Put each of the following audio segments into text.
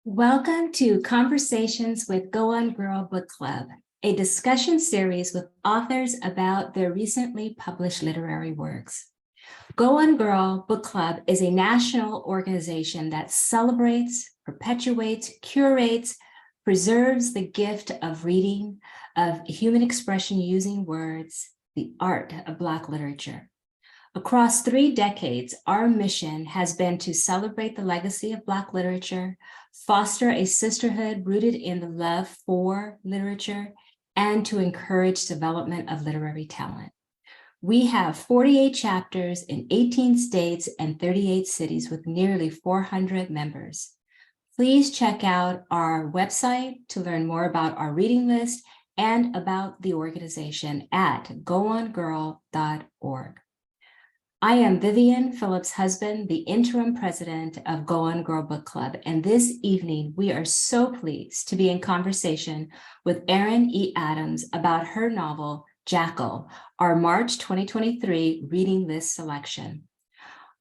Welcome to Conversations with Go On Girl Book Club, a discussion series with authors about their recently published literary works. Go On Girl Book Club is a national organization that celebrates, perpetuates, curates, preserves the gift of reading, of human expression using words, the art of Black literature. Across 3 decades, our mission has been to celebrate the legacy of Black literature, foster a sisterhood rooted in the love for literature, and to encourage development of literary talent. We have 48 chapters in 18 states and 38 cities with nearly 400 members. Please check out our website to learn more about our reading list and about the organization at goongirl.org. I am Vivian Phillips-Husband, the interim president of Go On Girl Book Club, and this evening we are so pleased to be in conversation with Erin E. Adams about her novel, Jackal, our March 2023 reading list selection.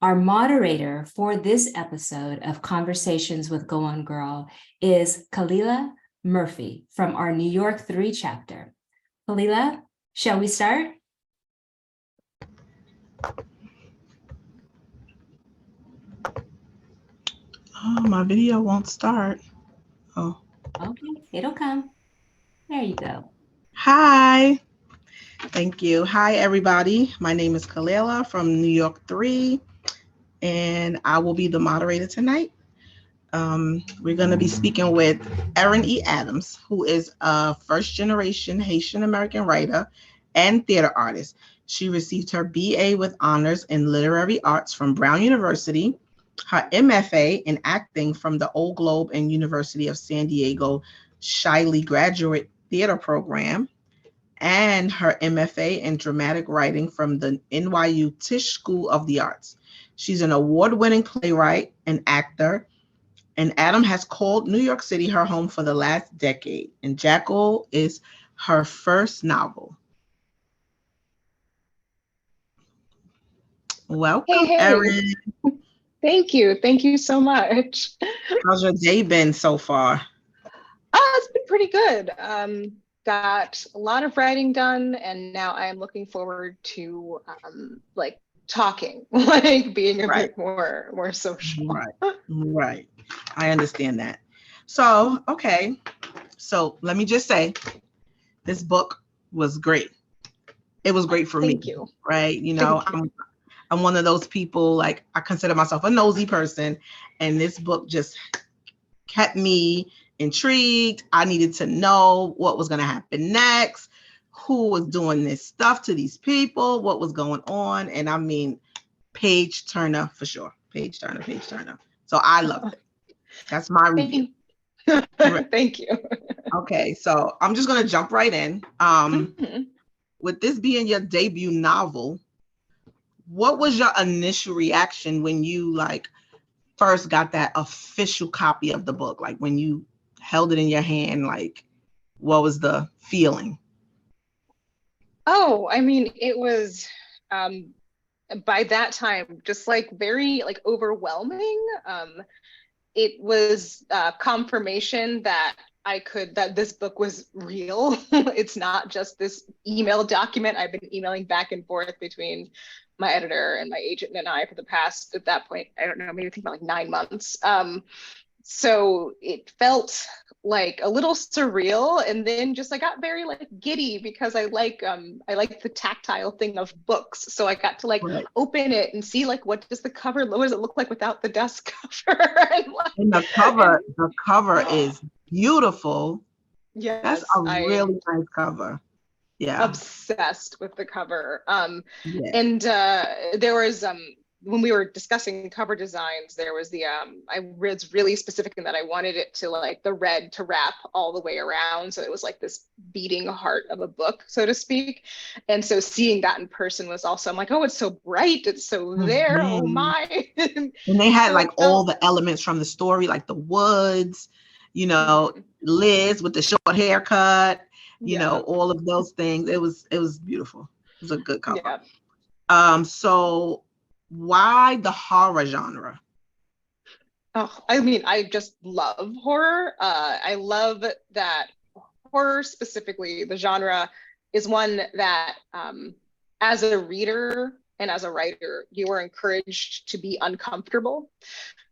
Our moderator for this episode of Conversations with Go On Girl is Kalila Murphy from our New York 3 chapter. Kalila, shall we start? Oh, my video won't start. Oh. Okay, it'll come. There you go. Hi. Thank you. Hi, everybody. My name is Kalila from New York 3, and I will be the moderator tonight. We're going to be speaking with Erin E. Adams, who is a first-generation Haitian-American writer and theater artist. She received her BA with honors in literary arts from Brown University, her MFA in acting from the Old Globe and University of San Diego Shiley Graduate Theater Program, and her MFA in dramatic writing from the NYU Tisch School of the Arts. She's an award-winning playwright and actor, and Adam has called New York City her home for the last decade, and Jackal is her first novel. Welcome, Hey. Erin. Thank you. Thank you so much. How's your day been so far? It's been pretty good. Got a lot of writing done, and now I am looking forward to talking, being a bit more social. Right. I understand that. So, okay. So let me just say, this book was great. It was great for me. Thank you. Right. You know, I'm one of those people, like, I consider myself a nosy person, and this book just kept me intrigued. I needed to know what was going to happen next, who was doing this stuff to these people, what was going on. And I mean, page turner for sure. Page turner. So I loved it. That's my review. Thank you. Okay, so I'm just going to jump right in. With this being your debut novel, what was your initial reaction when you first got that official copy of the book? Like when you held it in your hand, what was the feeling? Oh, I mean, it was by that time just very overwhelming. It was confirmation that that this book was real. It's not just this email document I've been emailing back and forth between my editor and my agent and I for the past, at that point, I don't know, maybe think about 9 months. So it felt like a little surreal, and then just I got very giddy because I like the tactile thing of books. So I got to open it and see what does the cover, what does it look like without the dust cover? And the cover is beautiful. Yes, that's a really nice cover. Yeah, obsessed with the cover. And there was when we were discussing cover designs, there was I was really specific in that I wanted it to the red to wrap all the way around, so it was this beating heart of a book, so to speak. And so seeing that in person was also, I'm oh, it's so bright, it's so there. Oh my. And they had all the elements from the story, like the woods, Liz with the short haircut, all of those things. It was beautiful. It was a good cover. So why the horror genre? Oh, I mean, I just love horror. I love that horror specifically, the genre, is one that, as a reader and as a writer, you are encouraged to be uncomfortable.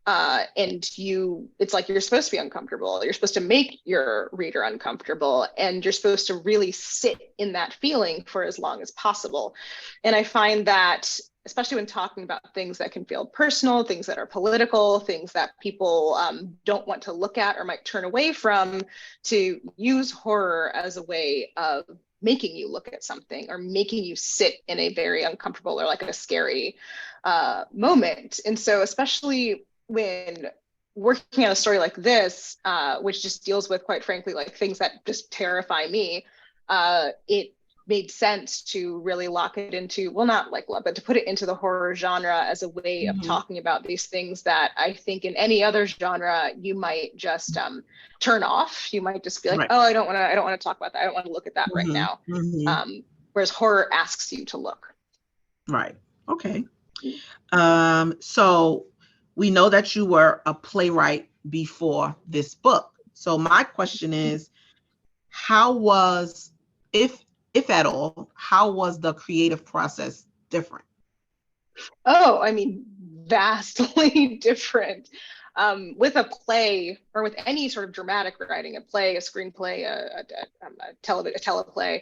And it's like you're supposed to be uncomfortable. You're supposed to make your reader uncomfortable, and you're supposed to really sit in that feeling for as long as possible. And I find that, especially when talking about things that can feel personal, things that are political, things that people don't want to look at or might turn away from, to use horror as a way of making you look at something or making you sit in a very uncomfortable or like a scary moment. And so, especially when working on a story like this, which just deals with, quite frankly, like things that just terrify me, it made sense to really lock it into, well, not like love, but to put it into the horror genre as a way of talking about these things that I think in any other genre you might just turn off. You might just be like, oh, I don't want to talk about that. I don't want to look at that right now. Whereas horror asks you to look. Right. Okay. So we know that you were a playwright before this book. So my question is, how was, if at all, how was the creative process different? Oh, I mean, vastly different. With a play, or with any sort of dramatic writing, a play, a screenplay, a teleplay,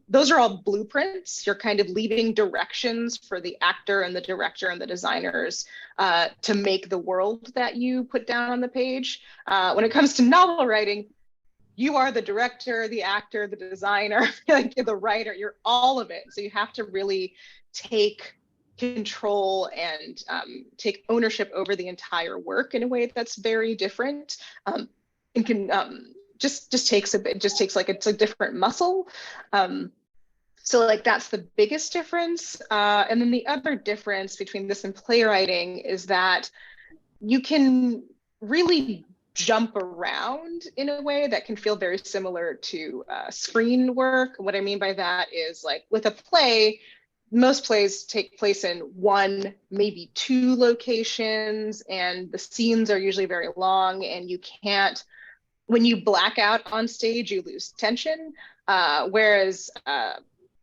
those are all blueprints. You're kind of leaving directions for the actor and the director and the designers to make the world that you put down on the page. When it comes to novel writing, you are the director, the actor, the designer, like the writer, you're all of it. So you have to really take control and take ownership over the entire work in a way that's very different. And can just takes a bit, just takes like, it's a different muscle. So like that's the biggest difference. And then the other difference between this and playwriting is that you can really jump around in a way that can feel very similar to screen work. What I mean by that is, like, with a play, most plays take place in one, maybe two locations, and the scenes are usually very long, and you can't, when you black out on stage, you lose tension. Whereas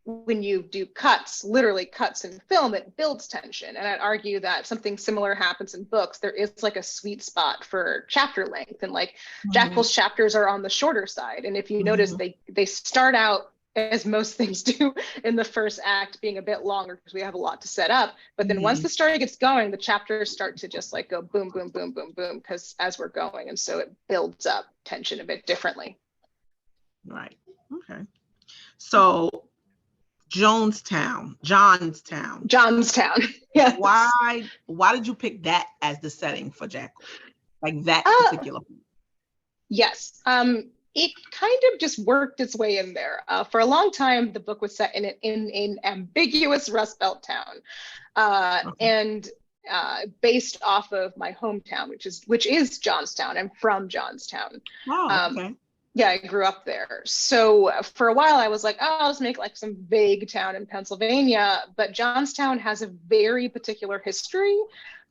when you do cuts, literally cuts in film, it builds tension. And I'd argue that something similar happens in books. There is like a sweet spot for chapter length, and like Jackal's chapters are on the shorter side. And if you notice, they start out, as most things do in the first act, being a bit longer because we have a lot to set up. But then once the story gets going, the chapters start to just like go boom, boom, boom, boom, boom, because as we're going. And so it builds up tension a bit differently. Right. Okay. So Johnstown. Yeah. Why did you pick that as the setting for Jackal? Like that particular? Yes. It kind of just worked its way in there. For a long time, the book was set in an ambiguous Rust Belt town, and based off of my hometown, which is Johnstown. I'm from Johnstown. Oh, okay. Yeah, I grew up there. So for a while I was like, oh, I'll just make like some vague town in Pennsylvania. But Johnstown has a very particular history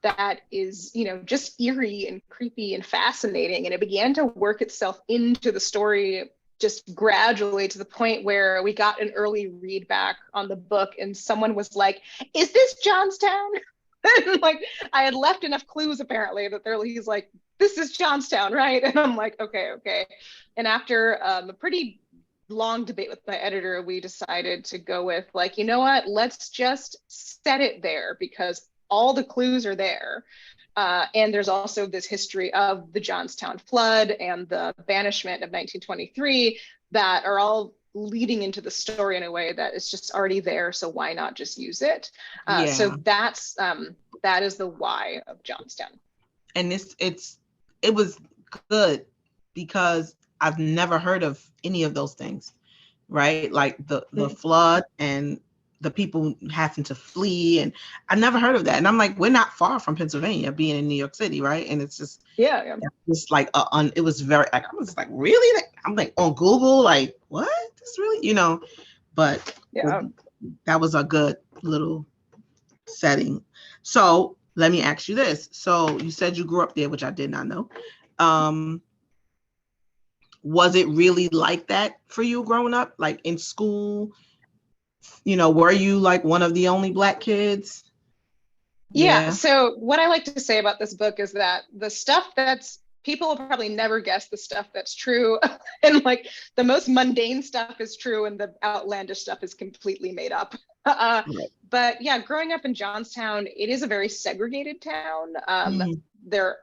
that is, just eerie and creepy and fascinating. And it began to work itself into the story just gradually, to the point where we got an early read back on the book and someone was like, is this Johnstown? And like, I had left enough clues apparently that he's like, this is Johnstown, right? And I'm like, okay. And after a pretty long debate with my editor, we decided to go with, like, you know what, let's just set it there because all the clues are there. And there's also this history of the Johnstown flood and the banishment of 1923 that are all leading into the story in a way that is just already there. So why not just use it? So that is the why of Johnstown. And it was good because I've never heard of any of those things, right? Like the flood and the people having to flee, and I never heard of that. And I'm like, we're not far from Pennsylvania, being in New York City, right? And it's just it's like it was very, like, I was like, really? I'm like on Google, like, what? This really, but that was a good little setting. So let me ask you this. So you said you grew up there, which I did not know. Was it really like that for you growing up, like in school? Were you like one of the only Black kids? Yeah. So what I like to say about this book is that the stuff that's people will probably never guess the stuff that's true, and like the most mundane stuff is true, and the outlandish stuff is completely made up. Right. But yeah, growing up in Johnstown, it is a very segregated town. Mhm. There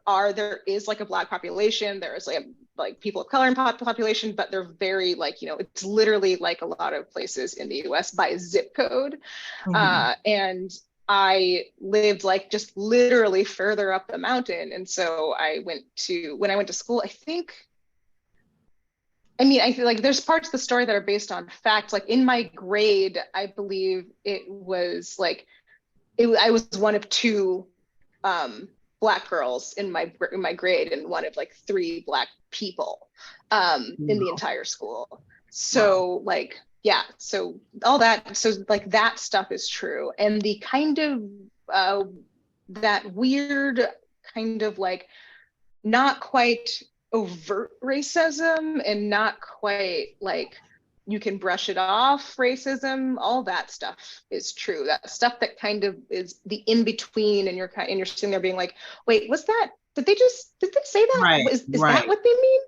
is like a Black population. There is like people of color in population, but they're very like, it's literally like a lot of places in the US by zip code. Mhm. And I lived like just literally further up the mountain. And so when I went to school, I feel like there's parts of the story that are based on fact. Like in my grade, I believe it was like, I was one of two Black girls in my grade, and one of like three Black people in the entire school. So like, yeah, so all that, so like that stuff is true. And the kind of that weird kind of like not quite overt racism, and not quite like you can brush it off racism, all that stuff is true. That stuff that kind of is the in between, and you're sitting there being like, wait, did they say that? Right. Is Right. that what they mean?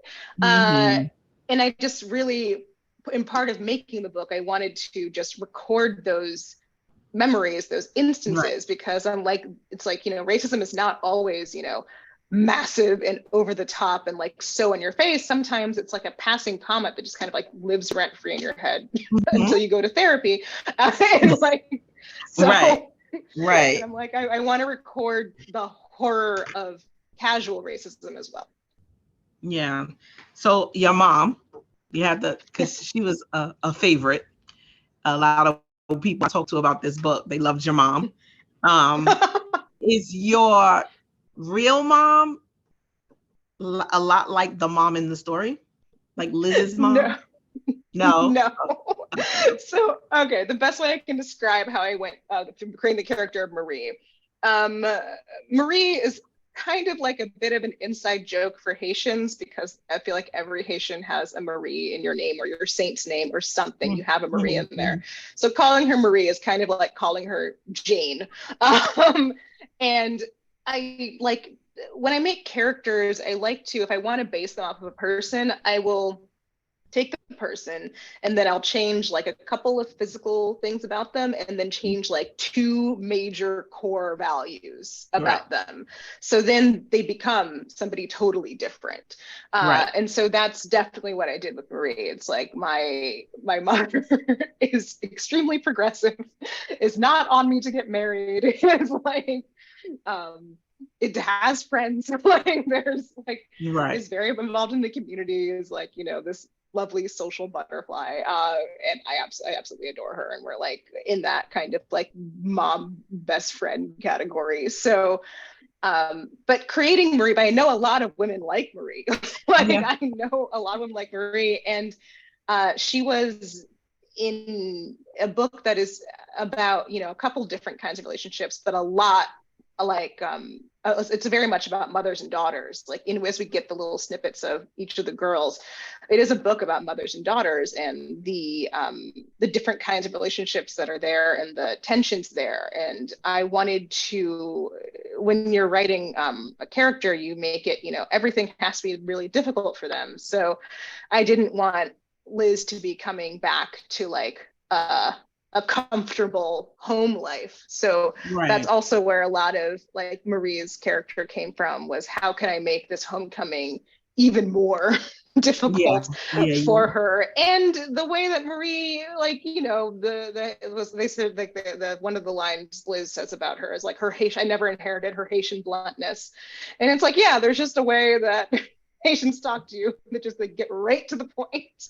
Mhm. And I just really, in part of making the book, I wanted to just record those memories, those instances, because I'm like, it's like, racism is not always, massive and over the top and like so in your face. Sometimes it's like a passing comment that just kind of like lives rent free in your head until you go to therapy. And like, so, right. And I'm like, I want to record the horror of casual racism as well. Yeah. So your mom, you had because she was a favorite. A lot of people I talked to about this book, they loved your mom. Is your real mom a lot like the mom in the story? Like Liz's mom? No. No. So, okay, the best way I can describe how I went to create the character of Marie. Marie is kind of like a bit of an inside joke for Haitians, because I feel like every Haitian has a Marie in your name, or your saint's name or something. You have a Marie in there. So calling her Marie is kind of like calling her Jane. And I like, when I make characters, I like to, if I want to base them off of a person, I will take the person and then I'll change like a couple of physical things about them, and then change like two major core values about them. So then they become somebody totally different. And so that's definitely what I did with Marie. It's like my mother is extremely progressive, is not on me to get married, is like, it has friends, like there's like, is very involved in the community, is like, this lovely social butterfly, and I absolutely adore her, and we're like in that kind of like mom best friend category. So but creating Marie, but I know a lot of women like Marie. Like I know a lot of women like Marie, and she was in a book that is about a couple different kinds of relationships, but a lot like it's very much about mothers and daughters. Like as we get the little snippets of each of the girls, it is a book about mothers and daughters, and the different kinds of relationships that are there, and the tensions there. And I wanted to, when you're writing a character, you make it, everything has to be really difficult for them. So I didn't want Liz to be coming back to like a comfortable home life. So that's also where a lot of like Marie's character came from, was how can I make this homecoming even more difficult for her. And the way that Marie, like, they said like the one of the lines Liz says about her is like her Haitian, I never inherited her Haitian bluntness. And it's like, yeah, there's just a way that Haitians talk to you that just like get right to the point.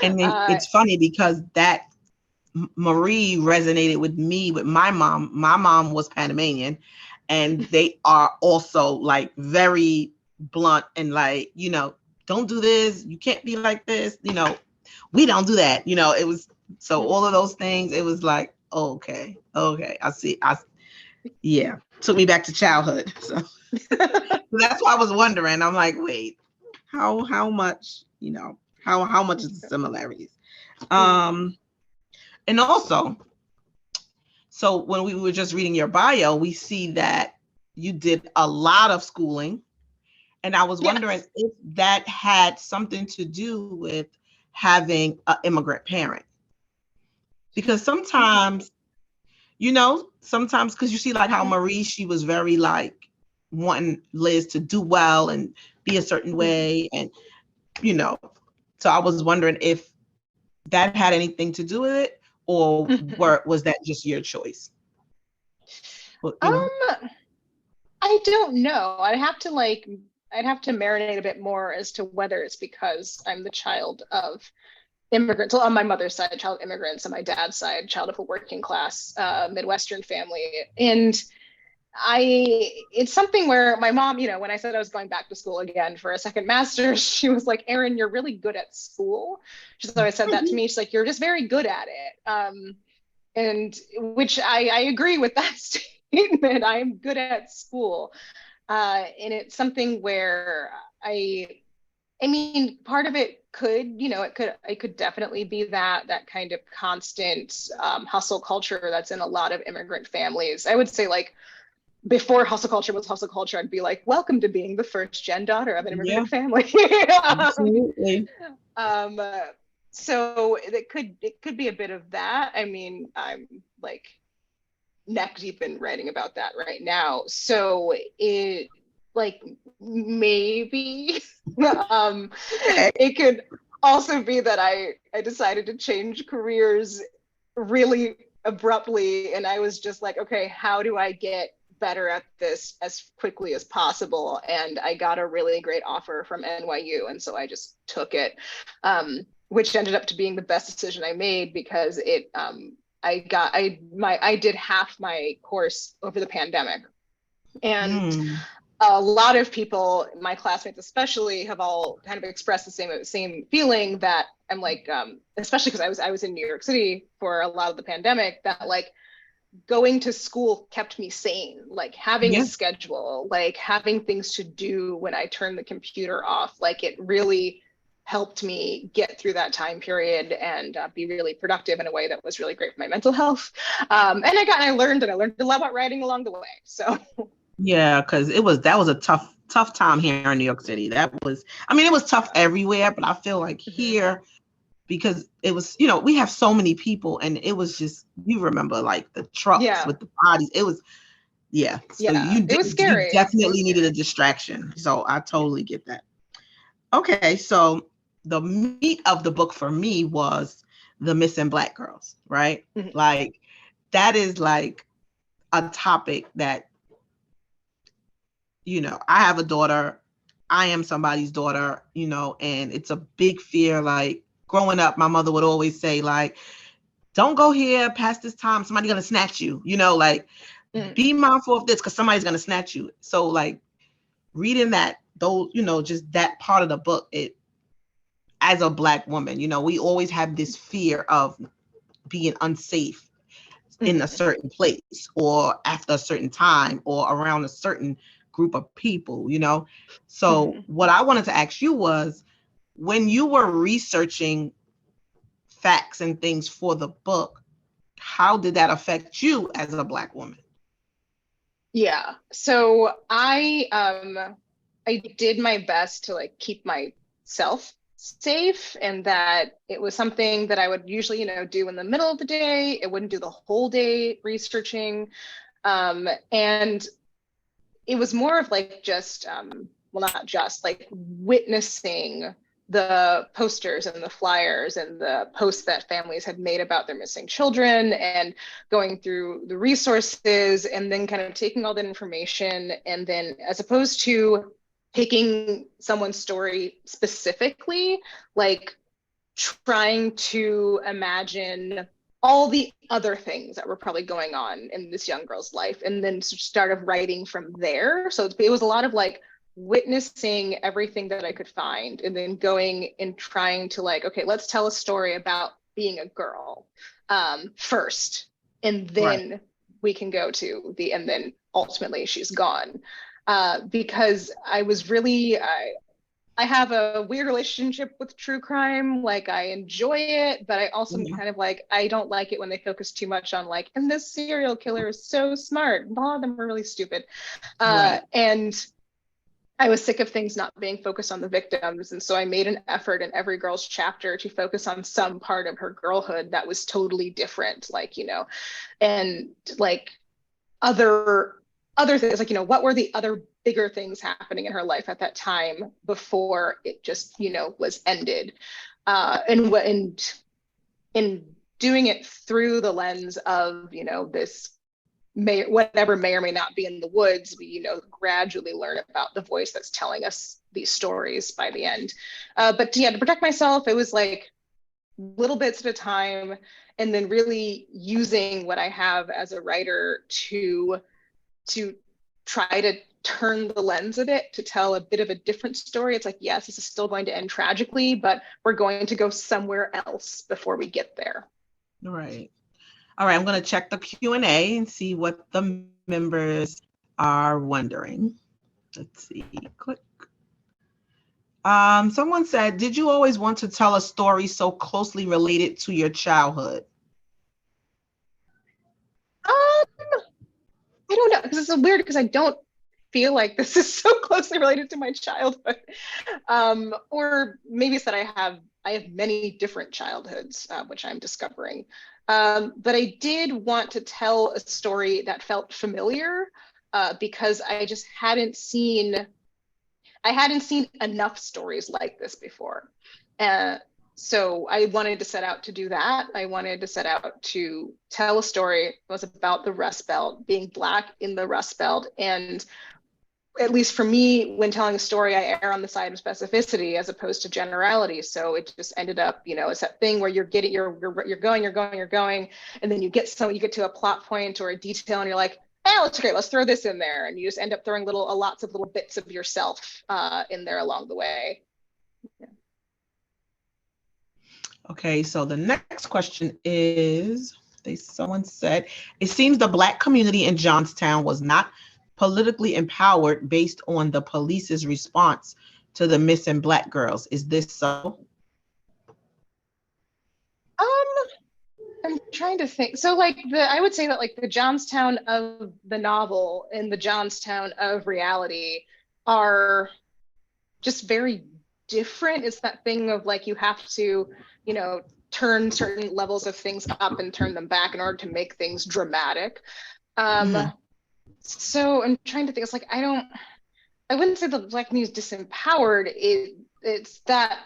And then it's funny because that Marie resonated with me, with my mom. My mom was Panamanian, and they are also like very blunt and like, don't do this. You can't be like this. We don't do that. It was, so all of those things, it was like, okay. I see. Yeah, took me back to childhood. So, so that's why I was wondering. I'm like, wait, how much, how much is the similarities? And also, so when we were just reading your bio, we see that you did a lot of schooling. And I was wondering if that had something to do with having an immigrant parent. Because sometimes, because you see like how Marie, she was very like wanting Liz to do well and be a certain way. And, so I was wondering if that had anything to do with it, or was that just your choice? Well, I don't know. I'd have to marinate a bit more as to whether it's because I'm the child of immigrants. Well, on my mother's side, child of immigrants, on my dad's side, child of a working class Midwestern family. And it's something where my mom, when I said I was going back to school again for a second master's, she was like, Erin, you're really good at school. She's always said that to me. She's like, you're just very good at it. And which I agree with that statement. I'm good at school. And it's something where I mean, part of it could, it could definitely be that kind of constant hustle culture that's in a lot of immigrant families. I would say like before hustle culture was hustle culture, I'd be like, welcome to being the first gen daughter of an immigrant family. Absolutely. So it could be a bit of that. I mean, I'm like neck deep in writing about that right now. So it like maybe it could also be that I decided to change careers really abruptly, and I was just like, okay, how do I get better at this as quickly as possible? And I got a really great offer from NYU, and so I just took it, which ended up to being the best decision I made, because it I did half my course over the pandemic, and a lot of people, my classmates especially, have all kind of expressed the same feeling that I'm like, especially because I was in New York City for a lot of the pandemic, that like going to school kept me sane, like having a schedule, like having things to do when I turned the computer off. Like it really helped me get through that time period and be really productive in a way that was really great for my mental health. And I learned a lot about writing along the way. So yeah, because that was a tough time here in New York City. It was tough everywhere, but I feel like here, because it was, we have so many people, and it was just, you remember like the trucks with the bodies. It was, so it was scary. You definitely needed a distraction. So I totally get that. Okay, so the meat of the book for me was the missing Black girls, right? Like that is like a topic that, I have a daughter, I am somebody's daughter, and it's a big fear. Like growing up, my mother would always say like, don't go here past this time, somebody's gonna snatch you, like be mindful of this because somebody's gonna snatch you. So like reading that, though, just that part of the book, it, as a Black woman, we always have this fear of being unsafe in a certain place or after a certain time or around a certain group of people, So what I wanted to ask you was, when you were researching facts and things for the book, how did that affect you as a Black woman? Yeah, so I did my best to like keep myself safe, and that it was something that I would usually, do in the middle of the day. It wouldn't do the whole day researching. And it was more of like just, well, not just like witnessing the posters and the flyers and the posts that families had made about their missing children, and going through the resources and then kind of taking all that information, and then as opposed to picking someone's story specifically, like trying to imagine all the other things that were probably going on in this young girl's life, and then started writing from there. So it was a lot of like witnessing everything that I could find, and then going and trying to like, okay, let's tell a story about being a girl first, and then we can go to the, and then ultimately she's gone. Because I was really, I have a weird relationship with true crime. Like, I enjoy it, but I also am kind of like, I don't like it when they focus too much on like, and this serial killer is so smart. A lot of them are really stupid. And I was sick of things not being focused on the victims. And so I made an effort in every girl's chapter to focus on some part of her girlhood that was totally different. Like, you know, and like other things, like, you know, what were the other bigger things happening in her life at that time before it just, you know, was ended. And in doing it through the lens of, you know, this whatever may or may not be in the woods, we, you know, gradually learn about the voice that's telling us these stories by the end. But yeah, to protect myself, it was like little bits at a time, and then really using what I have as a writer to try to turn the lens a bit to tell a bit of a different story. It's like, yes, this is still going to end tragically, but we're going to go somewhere else before we get there. Right. All right, I'm going to check the Q&A and see what the members are wondering. Let's see, click. Someone said, did you always want to tell a story so closely related to your childhood? I don't know, because it's so weird, because I don't feel like this is so closely related to my childhood. Or maybe it's that I have many different childhoods, which I'm discovering. But I did want to tell a story that felt familiar, because I just hadn't seen enough stories like this before. So I wanted to set out to do that. I wanted to set out to tell a story that was about the Rust Belt, being Black in the Rust Belt. And at least for me, when telling a story, I err on the side of specificity as opposed to generality. So it just ended up, you know, it's that thing where you're going, and then you get to a plot point or a detail, and you're like, oh, that's great, let's throw this in there. And you just end up throwing lots of little bits of yourself in there along the way. Yeah. Okay, so the next question is, someone said, it seems the Black community in Johnstown was not politically empowered based on the police's response to the missing Black girls. Is this so? I'm trying to think. So like I would say that like the Johnstown of the novel and the Johnstown of reality are just very different. It's that thing of like, you have to, you know, turn certain levels of things up and turn them back in order to make things dramatic. So I'm trying to think, it's like, I wouldn't say the Black community is disempowered. It's that,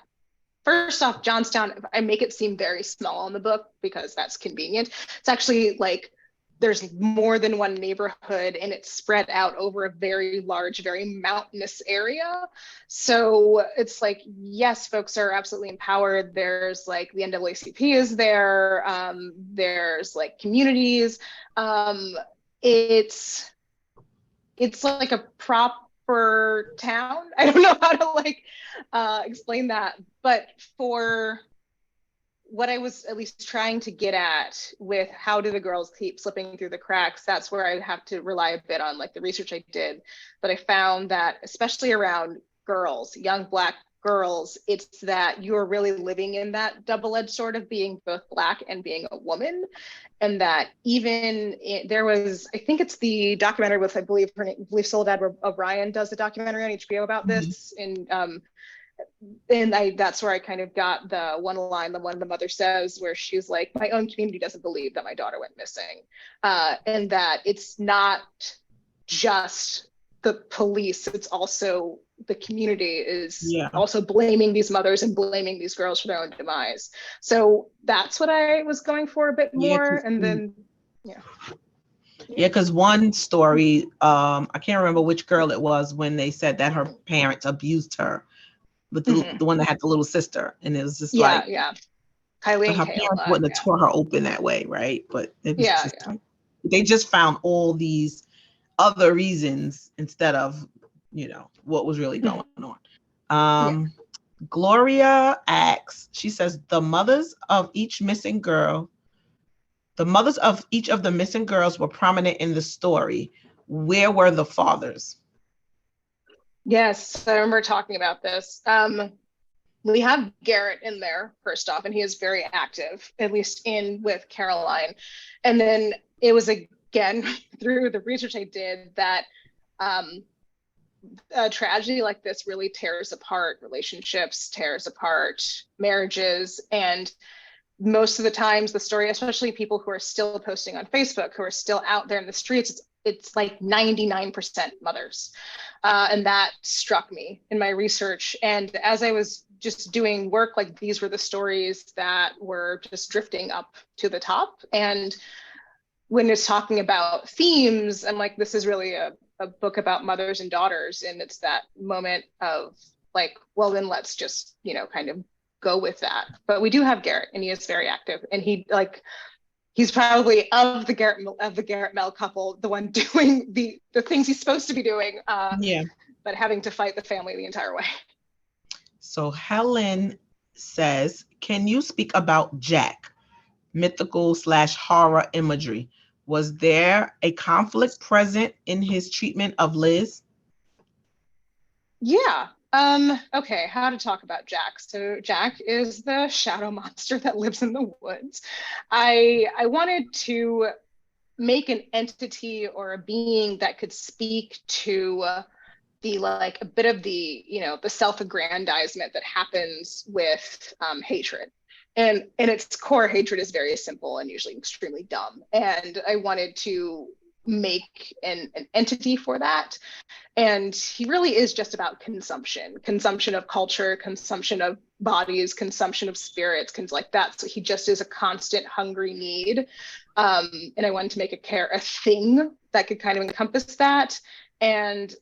first off, Johnstown, I make it seem very small in the book because that's convenient. It's actually like, there's more than one neighborhood, and it's spread out over a very large, very mountainous area. So it's like, yes, folks are absolutely empowered. There's like the NAACP is there. There's like communities. It's like a proper town. I don't know how to like explain that, but for what I was at least trying to get at with how do the girls keep slipping through the cracks, that's where I have to rely a bit on like the research I did. But I found that especially around girls, young Black girls, it's that you're really living in that double-edged sword of being both Black and being a woman. And that even there was, I think it's the documentary with, I believe Soledad O'Brien does the documentary on HBO about this. And that's where I kind of got the one line, the one the mother says, where she's like, my own community doesn't believe that my daughter went missing. And that it's not just the police, it's also the community is also blaming these mothers and blaming these girls for their own demise. So that's what I was going for a bit more. And then, because one story, I can't remember which girl it was, when they said that her parents abused her, but the one that had the little sister, and it was just like, Kylie and her Kayla, parents wouldn't have tore her open that way, right? But it was like, they just found all these other reasons instead of, you know, what was really going on. Gloria asks, she says, the mothers of each missing girl The mothers of each of the missing girls were prominent in the story. Where were the fathers? Yes, I remember talking about this. We have Garrett in there first off, and he is very active, at least in with Caroline. And then it was again through the research I did that a tragedy like this really tears apart relationships, tears apart marriages, and most of the times the story, especially people who are still posting on Facebook, who are still out there in the streets, it's like 99% mothers. And that struck me in my research. And as I was just doing work, like these were the stories that were just drifting up to the top. And when it's talking about themes, I'm like, this is really a book about mothers and daughters. And it's that moment of like, well, then let's just, kind of go with that. But we do have Garrett, and he is very active, and he's probably of the Garrett Mel couple, the one doing the things he's supposed to be doing, but having to fight the family the entire way. So Helen says, can you speak about Jack, mythical/horror imagery? Was there a conflict present in his treatment of Liz? Yeah. Okay, how to talk about Jack. So Jack is the shadow monster that lives in the woods. I wanted to make an entity or a being that could speak to the like a bit of the the self-aggrandizement that happens with hatred. And its core, hatred is very simple and usually extremely dumb. And I wanted to make an entity for that. And he really is just about consumption of culture, consumption of bodies, consumption of spirits, like that. So he just is a constant hungry need. And I wanted to make a thing that could kind of encompass that. And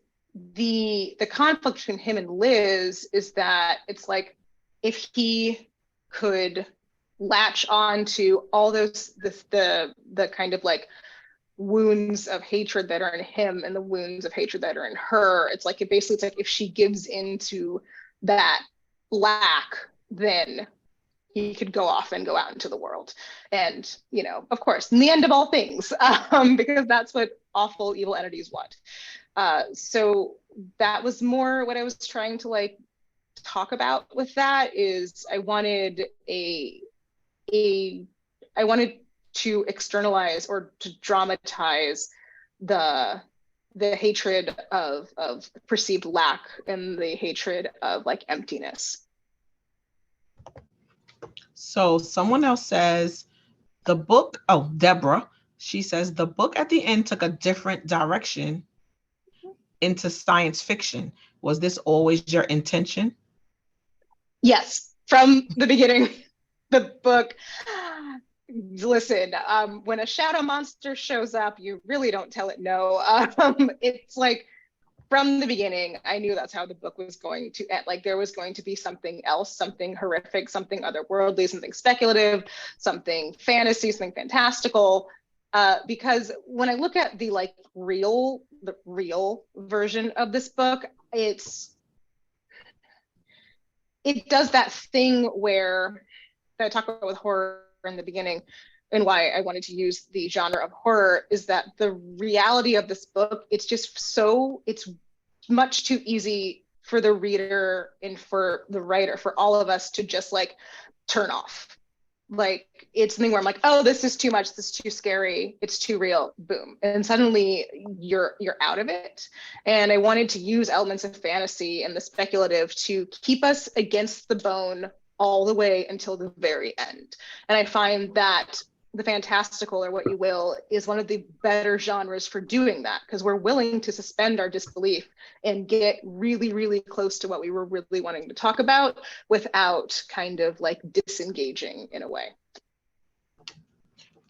the conflict between him and Liz is that it's like, if he could latch on to all those, the kind of like wounds of hatred that are in him and the wounds of hatred that are in her, it's like if she gives into that lack, then he could go off and go out into the world. And of course, in the end of all things, because that's what awful evil entities want. So that was more what I was trying to like talk about with that. Is I wanted to externalize or to dramatize the hatred of perceived lack and the hatred of like emptiness. So someone else says the book, Deborah, she says the book at the end took a different direction into science fiction. Was this always your intention? Yes, from the beginning. The book, listen, when a shadow monster shows up, you really don't tell it no. It's like, from the beginning, I knew that's how the book was going to end. Like there was going to be something else, something horrific, something otherworldly, something speculative, something fantasy, something fantastical. Because when I look at the real version of this book, it does that thing where that I talked about with horror in the beginning, and why I wanted to use the genre of horror, is that the reality of this book, it's much too easy for the reader and for the writer, for all of us to just like turn off. Like it's something where I'm like, oh, this is too much, this is too scary, it's too real, boom. And suddenly you're out of it. And I wanted to use elements of fantasy and the speculative to keep us against the bone all the way until the very end. And I find that the fantastical, or what you will, is one of the better genres for doing that, because we're willing to suspend our disbelief and get really, really close to what we were really wanting to talk about without kind of like disengaging in a way.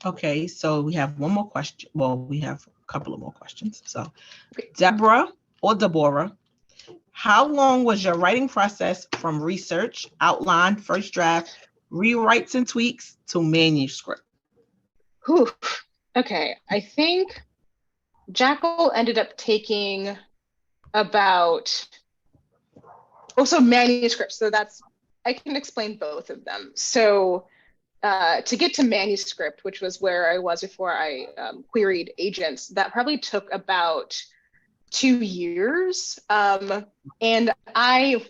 Okay, so we have one more question. Well, we have a couple of more questions. So Deborah, how long was your writing process from research, outline, first draft, rewrites and tweaks to manuscript? Whew. Okay, I think Jackal ended up taking about, also manuscripts. So I can explain both of them. So to get to manuscript, which was where I was before I queried agents, that probably took about 2 years. And I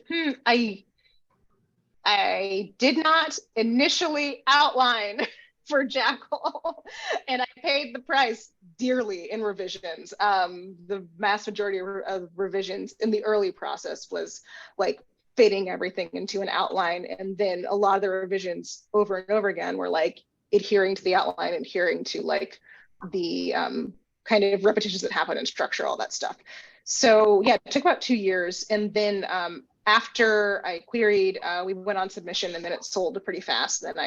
did not initially outline for Jackal, and I paid the price dearly in revisions. The vast majority of revisions in the early process was like fitting everything into an outline, and then a lot of the revisions over and over again were like adhering to the outline, adhering to like the kind of repetitions that happen in structure, all that stuff. So yeah, it took about 2 years, and then after I queried, we went on submission, and then it sold pretty fast. Then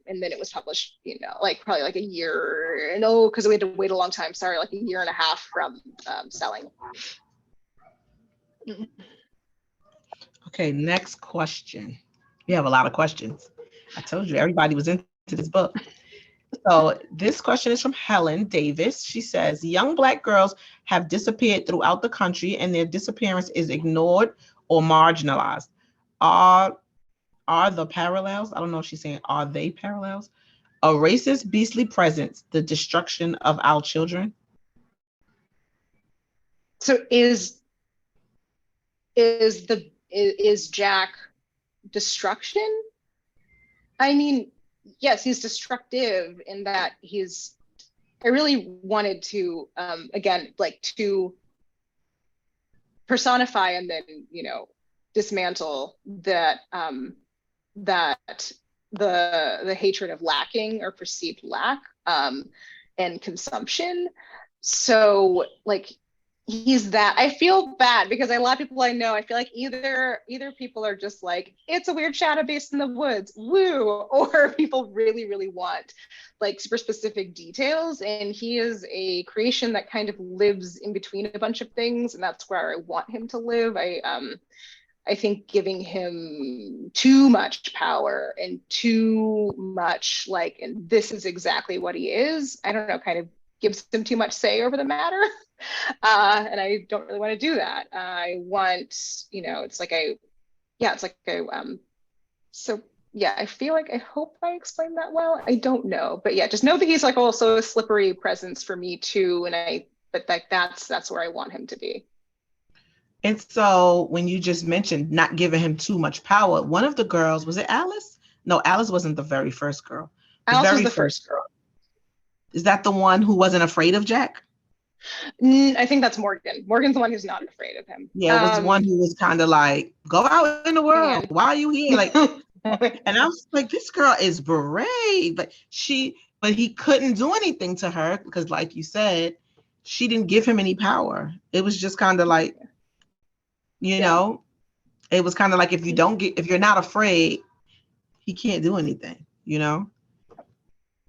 and then it was published, like probably like a year. No, because we had to wait a long time. Sorry, like a year and a half from selling. Okay, next question. We have a lot of questions. I told you everybody was into this book. So this question is from Helen Davis. She says, young Black girls have disappeared throughout the country and their disappearance is ignored or marginalized. Are the parallels, I don't know if she's saying, are they parallels? A racist, beastly presence, the destruction of our children? So is Jack destruction? I mean, yes, he's destructive in that I really wanted to, again, like to personify and then, dismantle that, that the hatred of lacking or perceived lack and consumption. So like, he's that. I feel bad because a lot of people I know, I feel like either people are just like, it's a weird shadow beast in the woods, woo, or people really, really want like super specific details. And he is a creation that kind of lives in between a bunch of things, and that's where I want him to live. I think giving him too much power and too much like, and this is exactly what he is, I don't know, kind of gives him too much say over the matter. And I don't really want to do that. I want, so yeah, I feel like, I hope I explained that well. I don't know, but yeah, just know that he's like also a slippery presence for me too. And that's where I want him to be. And so when you just mentioned not giving him too much power, one of the girls, was it Alice? No, Alice wasn't the very first girl. Alice was the first girl. Is that the one who wasn't afraid of Jack? I think that's Morgan. Morgan's the one who's not afraid of him. Yeah, it was one who was kind of like, go out in the world. Yeah. Why are you here? Like, and I was like, this girl is brave, but he couldn't do anything to her because, like you said, she didn't give him any power. It was just kind of like, it was kind of like if you're not afraid, he can't do anything,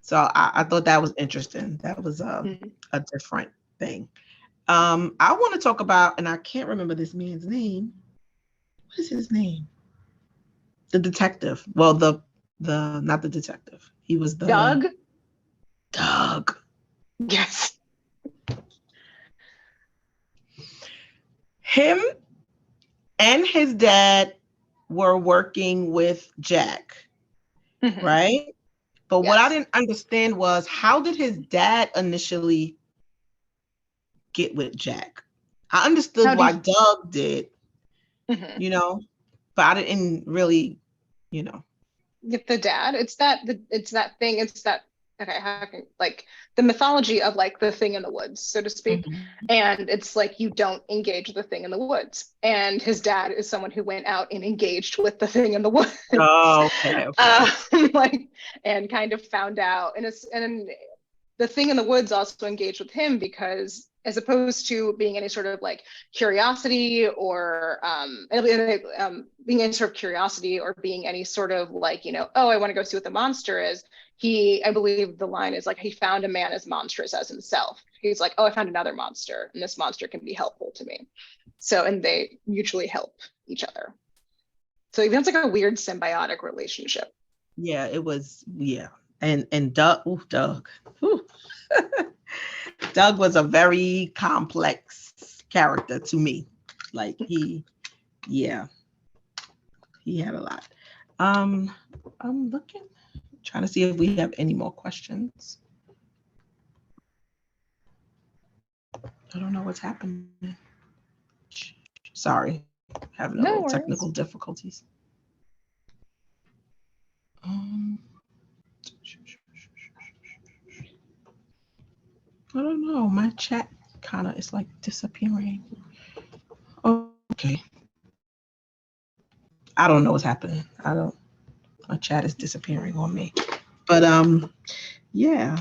So I thought that was interesting. That was a different thing. I want to talk about, and I can't remember this man's name. What is his name? The detective. Well, the not the detective. He was the Doug. Yes. Him and his dad were working with Jack, right? But what I didn't understand was, how did his dad initially get with Jack? I understood why Doug did, but I didn't really, Get the dad. It's that thing. It's that, okay, like the mythology of like the thing in the woods, so to speak. And it's like, you don't engage the thing in the woods. And his dad is someone who went out and engaged with the thing in the woods. Oh, okay. And kind of found out, and the thing in the woods also engaged with him because, as opposed to being any sort of like curiosity or being any sort of curiosity or being any sort of like, oh, I want to go see what the monster is. I believe the line is like, he found a man as monstrous as himself. He's like, oh, I found another monster, and this monster can be helpful to me. So, and they mutually help each other. So it feels like a weird symbiotic relationship. Yeah, it was. Yeah. And Doug. Doug was a very complex character to me. Like he had a lot. I'm Trying to see if we have any more questions. I don't know what's happening. Sorry, having a No little worries. technical difficulties. I don't know. My chat kind of is like disappearing. Okay. I don't know what's happening. My chat is disappearing on me. But yeah.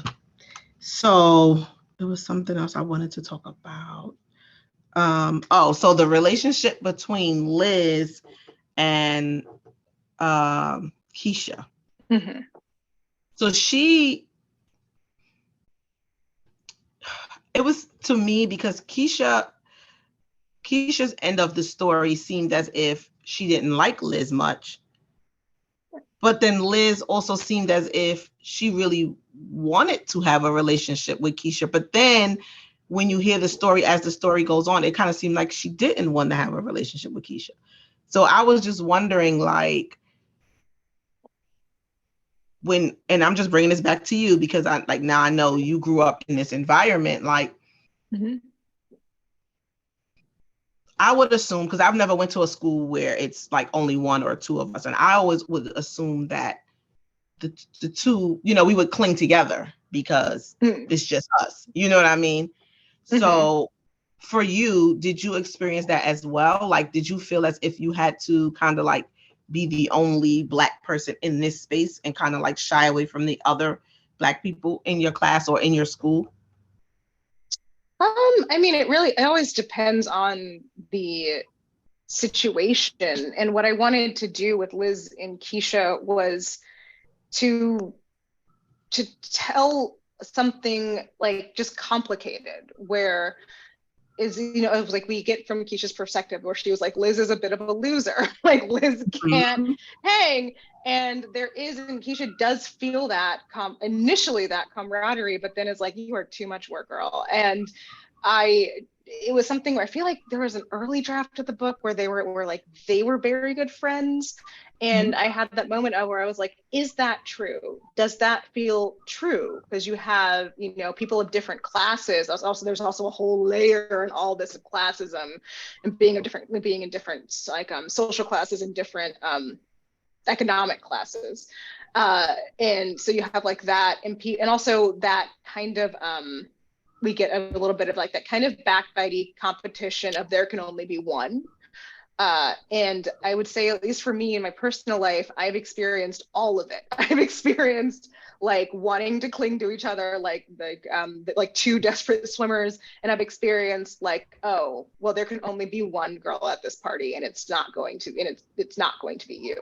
So there was something else I wanted to talk about. So the relationship between Liz and Keisha. Mm-hmm. So it was to me because Keisha's end of the story seemed as if she didn't like Liz much. But then Liz also seemed as if she really wanted to have a relationship with Keisha. But then when you hear the story, as the story goes on, it kind of seemed like she didn't want to have a relationship with Keisha. So I was just wondering, like, and I'm just bringing this back to you because now I know you grew up in this environment, like, Mm-hmm. I would assume, because I've never went to a school where it's like only one or two of us, and I always would assume that the two, we would cling together because it's just us. You know what I mean? Mm-hmm. So for you, did you experience that as well? Like, did you feel as if you had to kind of like be the only Black person in this space and kind of like shy away from the other Black people in your class or in your school? I mean, it always depends on the situation. And what I wanted to do with Liz and Keisha was to tell something like just complicated, where it was like we get from Keisha's perspective where she was like, Liz is a bit of a loser. Like Liz can't hang. And and Keisha does feel that initially that camaraderie, but then it's like, you are too much work, girl. And it was something where I feel like there was an early draft of the book where they were very good friends. And I had that moment where I was like, is that true? Does that feel true? Because you have, people of different classes. There's also a whole layer in all this of classism and being in different like social classes and different economic classes. And so you have like that and also that kind of we get a little bit of like that kind of backbitey competition of there can only be one. And I would say, at least for me in my personal life, I've experienced all of it. I've experienced like wanting to cling to each other, like two desperate swimmers, and I've experienced like, oh, well, there can only be one girl at this party, and it's not going to be you.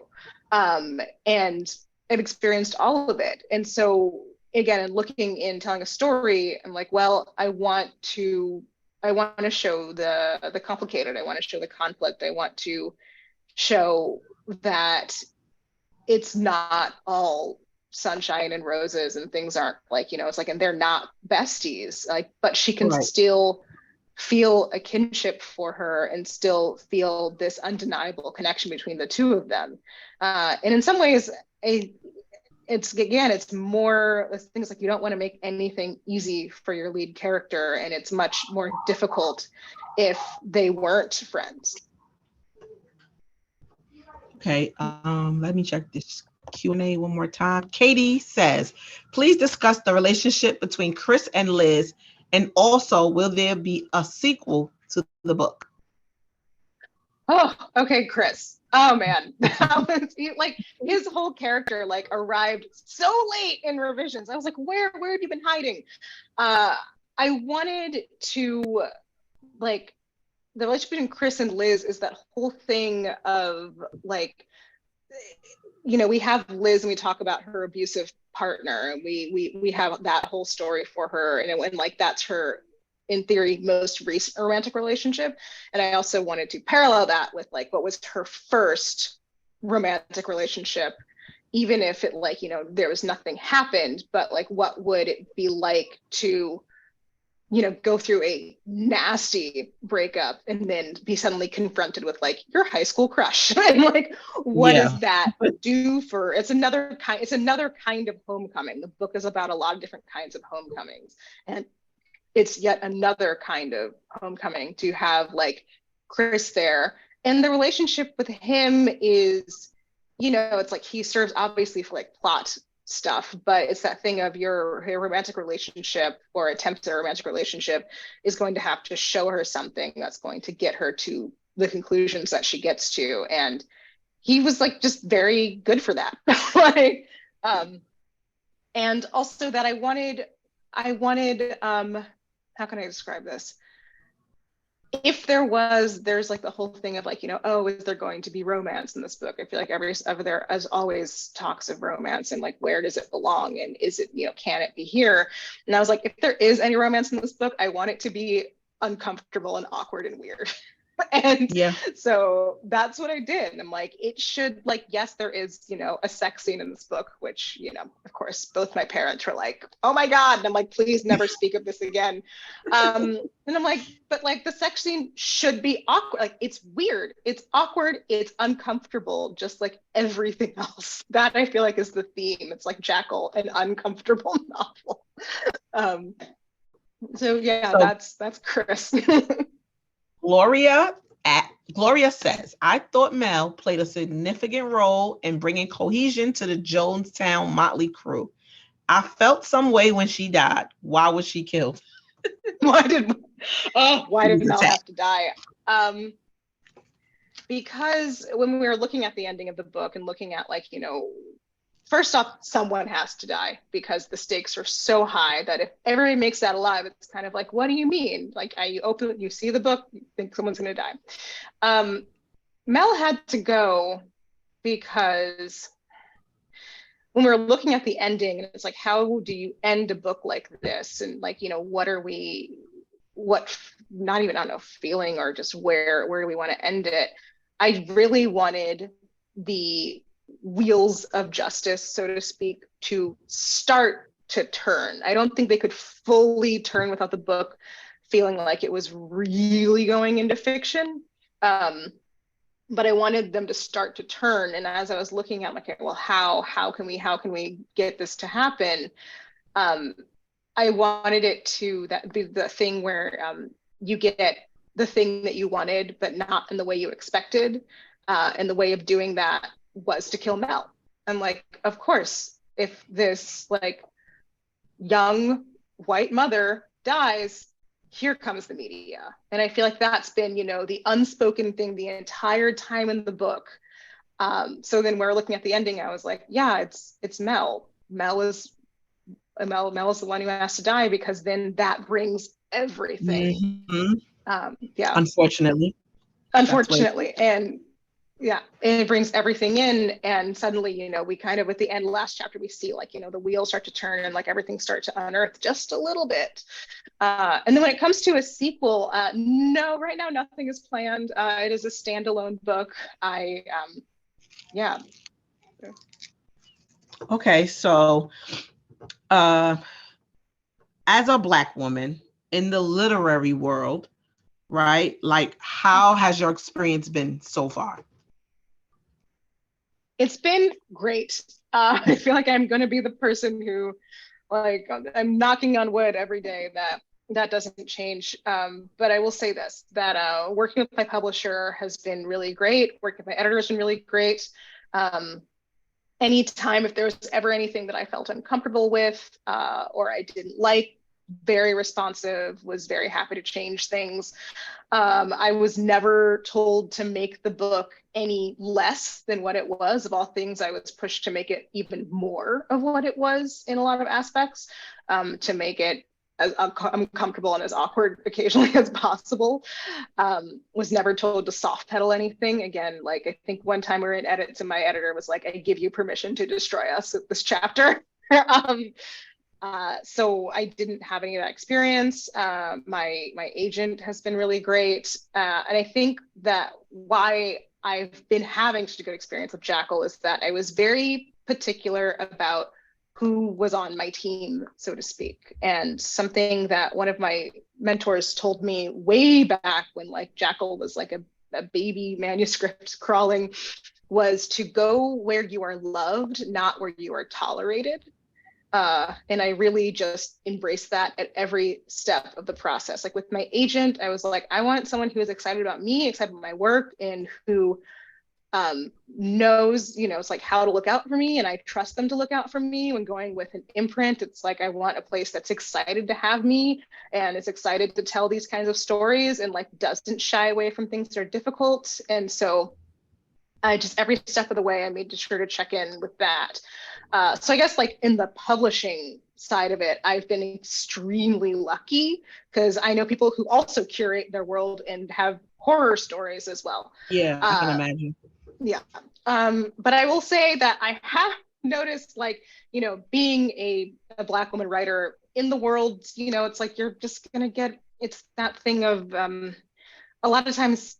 And I've experienced all of it, and so again, in looking in telling a story, I'm like, well, I want to show the complicated. I want to show the conflict. I want to show that it's not all sunshine and roses and things aren't like, it's like, and they're not besties, like, but she can still feel a kinship for her and still feel this undeniable connection between the two of them. And in some ways, it's more things like you don't want to make anything easy for your lead character, and it's much more difficult if they weren't friends. Okay, let me check this Q&A one more time. Katie says, please discuss the relationship between Chris and Liz, and also will there be a sequel to the book? Oh, okay, Chris. Oh man, like his whole character like arrived so late in revisions. I was like, where have you been hiding? I wanted to like the relationship between Chris and Liz is that whole thing of like, we have Liz and we talk about her abusive partner, and we have that whole story for her, and like that's her, in theory, most recent romantic relationship. And I also wanted to parallel that with like what was her first romantic relationship, even if it like, there was nothing happened, but like what would it be like to go through a nasty breakup and then be suddenly confronted with like your high school crush and like what Yeah. does that do for it's another kind of homecoming. The book is about a lot of different kinds of homecomings, and it's yet another kind of homecoming to have like Chris there. And the relationship with him is, it's like he serves obviously for like plot stuff, but it's that thing of your romantic relationship or attempt at a romantic relationship is going to have to show her something that's going to get her to the conclusions that she gets to. And he was like just very good for that. Like, and also that I wanted, how can I describe this? If there's like the whole thing of like, oh, is there going to be romance in this book? I feel like there is always talks of romance and like, where does it belong? And is it, can it be here? And I was like, if there is any romance in this book, I want it to be uncomfortable and awkward and weird. And Yeah. so that's what I did. I'm like, it should, like, yes, there is, a sex scene in this book, which, of course, both my parents were like, oh my God. And I'm like, please never speak of this again. And I'm like, but like the sex scene should be awkward. Like, it's weird, it's awkward, it's uncomfortable, just like everything else. That I feel like is the theme. It's like Jackal, an uncomfortable novel. So yeah, that's Chris. Gloria says, I thought Mel played a significant role in bringing cohesion to the Jonestown Motley crew. I felt some way when she died. Why was she killed? Why did Mel have to die? Because when we were looking at the ending of the book and looking at like, first off, someone has to die because the stakes are so high that if everybody makes that alive, it's kind of like, what do you mean? Like, you see the book, you think someone's going to die. Mel had to go because when we were looking at the ending, and it's like, how do you end a book like this? And like, not even, I don't know, feeling or just where do we want to end it? I really wanted the wheels of justice, so to speak, to start to turn. I don't think they could fully turn without the book feeling like it was really going into fiction. But I wanted them to start to turn. And as I was looking at, like, well, how can we get this to happen? I wanted it to be the thing where you get the thing that you wanted, but not in the way you expected. And the way of doing that was to kill Mel. I'm like, of course, if this like young white mother dies, here comes the media. And I feel like that's been, the unspoken thing the entire time in the book. So then we're looking at the ending, I was like, yeah, it's Mel. Mel is the one who has to die, because then that brings everything. Mm-hmm. Yeah. Unfortunately. And yeah, and it brings everything in, and suddenly, we kind of, at the end, last chapter, we see like, the wheels start to turn and like everything starts to unearth just a little bit. And then when it comes to a sequel, no, right now nothing is planned. It is a standalone book. Yeah. Okay, so as a Black woman in the literary world, right? Like, how has your experience been so far? It's been great. I feel like I'm going to be the person who, like, I'm knocking on wood every day that doesn't change. But I will say this, that working with my publisher has been really great. Working with my editor has been really great. Anytime, if there was ever anything that I felt uncomfortable with or I didn't like, very responsive, was very happy to change things. I was never told to make the book any less than what it was. Of all things, I was pushed to make it even more of what it was in a lot of aspects, to make it as uncomfortable and as awkward occasionally as possible. Was never told to soft pedal anything. Again, like, I think one time we were in edits and my editor was like, I give you permission to destroy us with this chapter. So I didn't have any of that experience. My agent has been really great. And I think that why I've been having such a good experience with Jackal is that I was very particular about who was on my team, so to speak. And something that one of my mentors told me way back when like Jackal was like a baby manuscript crawling was to go where you are loved, not where you are tolerated. And I really just embraced that at every step of the process. Like with my agent, I was like, I want someone who is excited about me, excited about my work, and who knows, it's like how to look out for me, and I trust them to look out for me. When going with an imprint, it's like I want a place that's excited to have me and is excited to tell these kinds of stories and like doesn't shy away from things that are difficult. And so I just every step of the way I made sure to check in with that. So I guess like in the publishing side of it, I've been extremely lucky because I know people who also curate their world and have horror stories as well. Yeah, I can imagine. Yeah. But I will say that I have noticed, like, being a Black woman writer in the world, it's like you're just going to get, it's that thing of a lot of times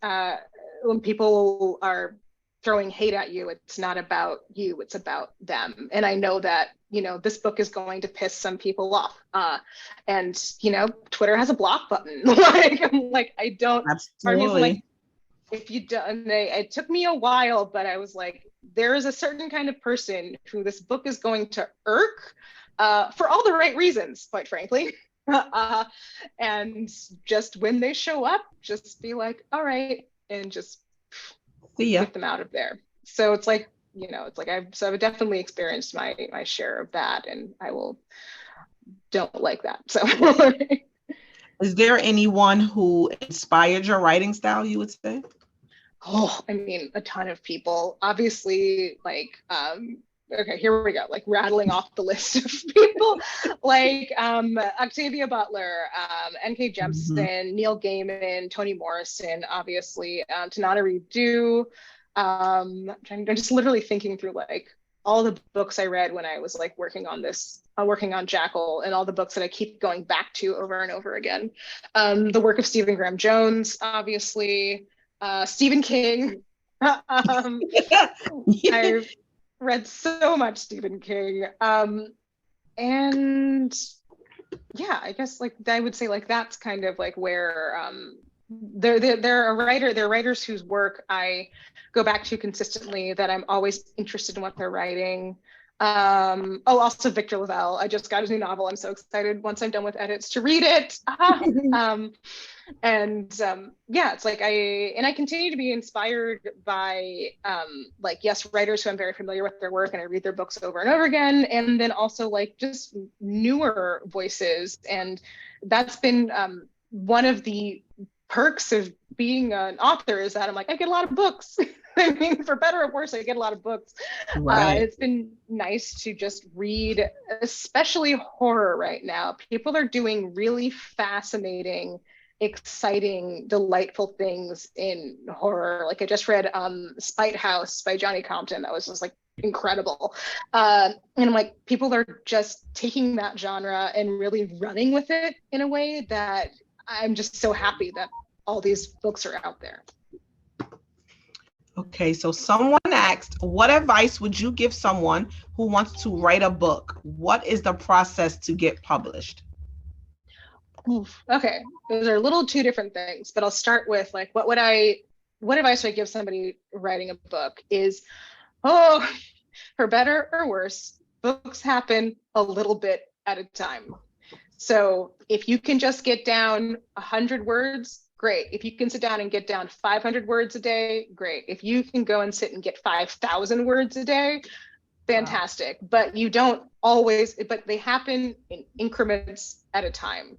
when people are throwing hate at you, it's not about you, it's about them. And I know that, this book is going to piss some people off. And, Twitter has a block button. I don't, Absolutely. Like, if you don't, it took me a while, but I was like, there is a certain kind of person who this book is going to irk for all the right reasons, quite frankly. And just when they show up, just be like, all right, and just get them out of there. So it's like, I've definitely experienced my share of that, and I don't like that. So is there anyone who inspired your writing style, you would say? Oh, I mean, a ton of people. Obviously, like, okay, here we go, like rattling off the list of people, like Octavia Butler, N.K. Jemisin, Neil Gaiman, Toni Morrison, obviously, Tananarive Due. I'm just literally thinking through like all the books I read when I was like working on Jackal, and all the books that I keep going back to over and over again. The work of Stephen Graham Jones, obviously, Stephen King. I've read so much Stephen King. And yeah, I guess like I would say like that's kind of like where they're writers whose work I go back to consistently, that I'm always interested in what they're writing. Also Victor Lavelle. I just got his new novel. I'm so excited once I'm done with edits to read it. Yeah, it's like I continue to be inspired by like, yes, writers who I'm very familiar with their work and I read their books over and over again, and then also like just newer voices. And that's been one of the perks of being an author, is that I'm like, I get a lot of books. I mean, for better or worse, I get a lot of books. Right. It's been nice to just read, especially horror right now. People are doing really fascinating, exciting, delightful things in horror. Like I just read Spite House by Johnny Compton. That was just like incredible. And I'm like, people are just taking that genre and really running with it in a way that I'm just so happy that all these books are out there. Okay, so someone asked, what advice would you give someone who wants to write a book? What is the process to get published? Oof. Okay, those are two different things, but I'll start with like, what advice would I give somebody writing a book is, for better or worse, books happen a little bit at a time. So if you can just get down 100 words, great. If you can sit down and get down 500 words a day, great. If you can go and sit and get 5,000 words a day, fantastic. Wow. But you don't always, but they happen in increments at a time.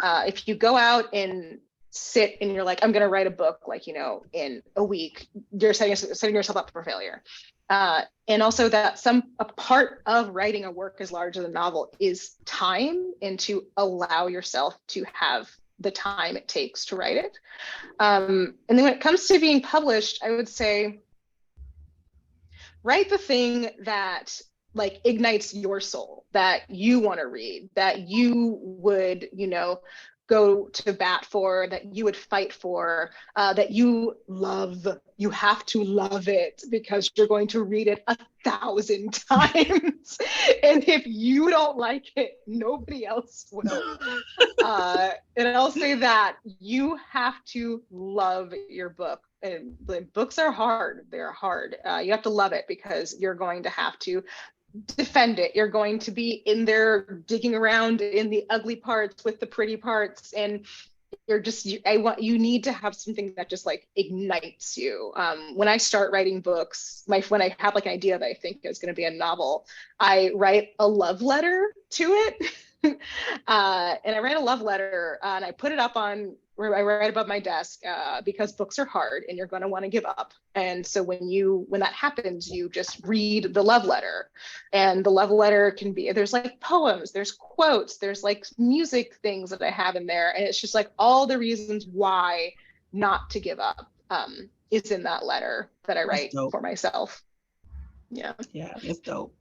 If you go out and sit and you're like, I'm going to write a book, like, in a week, you're setting yourself up for failure. And also that a part of writing a work as large as a novel is time, and to allow yourself to have the time it takes to write it. And then when it comes to being published, I would say, write the thing that like ignites your soul, that you want to read, that you would, go to bat for, that you would fight for, that you love. You have to love it because you're going to read it 1,000 times. And if you don't like it, nobody else will. And I'll say that you have to love your book. And the books are hard. They're hard. You have to love it because you're going to have to defend it. You're going to be in there digging around in the ugly parts with the pretty parts, and you need to have something that just like ignites you. When I start writing books, when I have like an idea that I think is going to be a novel, I write a love letter to it. And I write a love letter and I put it up on where I write above my desk, because books are hard and you're going to want to give up. And so when that happens, you just read the love letter, and the love letter can be, there's like poems, there's quotes, there's like music things that I have in there. And it's just like all the reasons why not to give up is in that letter that I write for myself. Yeah. Yeah, that's dope.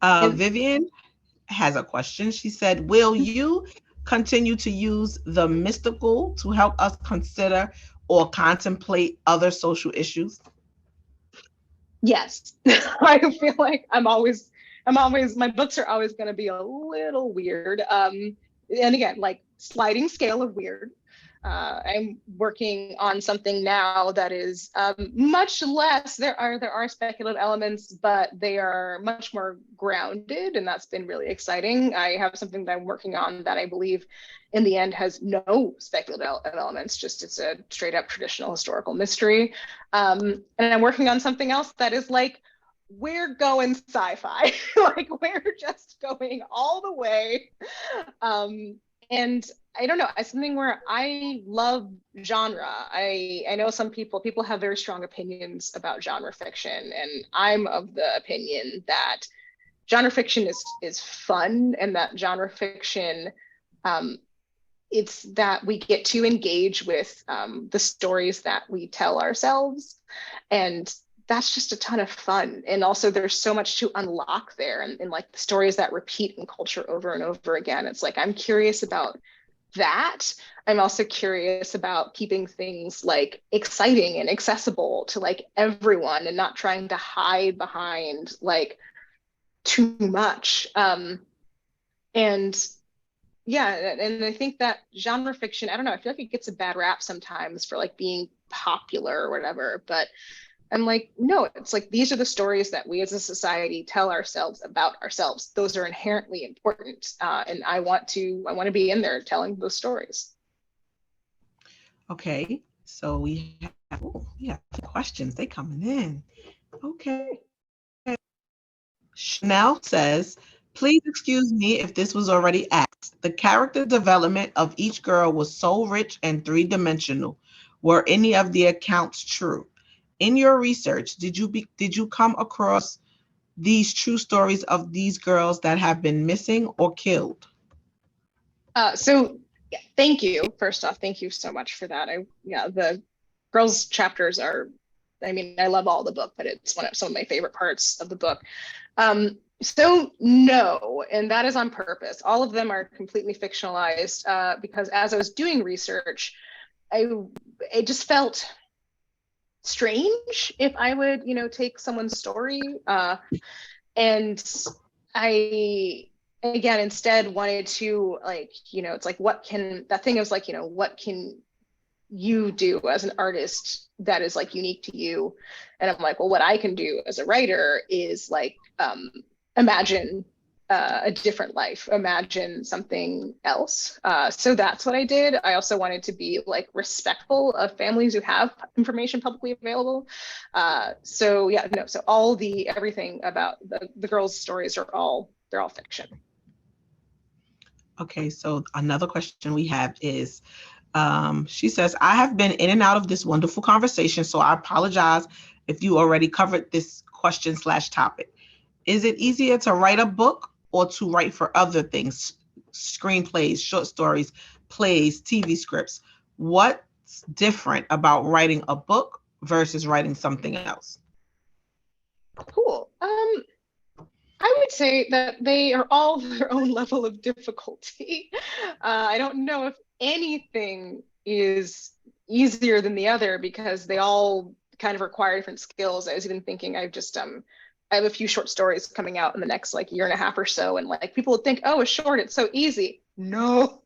Vivian has a question. She said, will you continue to use the mystical to help us consider or contemplate other social issues? Yes. I feel like my books are always going to be a little weird. And again, like sliding scale of weird. I'm working on something now that is much less. There are speculative elements, but they are much more grounded, and that's been really exciting. I have something that I'm working on that I believe in the end has no speculative elements, just it's a straight up traditional historical mystery. And I'm working on something else that is like, we're going sci-fi. Like we're just going all the way. And I don't know, it's something where I love genre. I know some people have very strong opinions about genre fiction, and I'm of the opinion that genre fiction is fun, and that genre fiction, it's that we get to engage with the stories that we tell ourselves, and that's just a ton of fun. And also there's so much to unlock there, and like the stories that repeat in culture over and over again. It's like, I'm curious about that. I'm also curious about keeping things like exciting and accessible to like everyone, and not trying to hide behind like too much. And yeah, and I think that genre fiction, I don't know, I feel like it gets a bad rap sometimes for like being popular or whatever, but I'm like, no, it's like, these are the stories that we as a society tell ourselves about ourselves. Those are inherently important. And I want to be in there telling those stories. Okay, so we have questions. They coming in. Okay. Chanel says, please excuse me if this was already asked. The character development of each girl was so rich and three-dimensional. Were any of the accounts true? In your research, did you come across these true stories of these girls that have been missing or killed? So thank you. First off, thank you so much for that. The girls chapters are, I mean, I love all the book, but it's some of my favorite parts of the book. So no, and that is on purpose. All of them are completely fictionalized, because as I was doing research, it just felt strange if I would, take someone's story. And I, again, instead wanted to it's like, what can you do as an artist that is like unique to you? And I'm like, well, what I can do as a writer is like, imagine a different life, imagine something else. So that's what I did. I also wanted to be like respectful of families who have information publicly available. So everything about the girls' stories they're all fiction. Okay, so another question we have is, she says, I have been in and out of this wonderful conversation, so I apologize if you already covered this question/topic. Is it easier to write a book or to write for other things, screenplays, short stories, plays, TV scripts? What's different about writing a book versus writing something else? Cool. I would say that they are all their own level of difficulty. I don't know if anything is easier than the other because they all kind of require different skills. I was even thinking I have a few short stories coming out in the next like year and a half or so, and like people would think, oh, a short, it's so easy. No,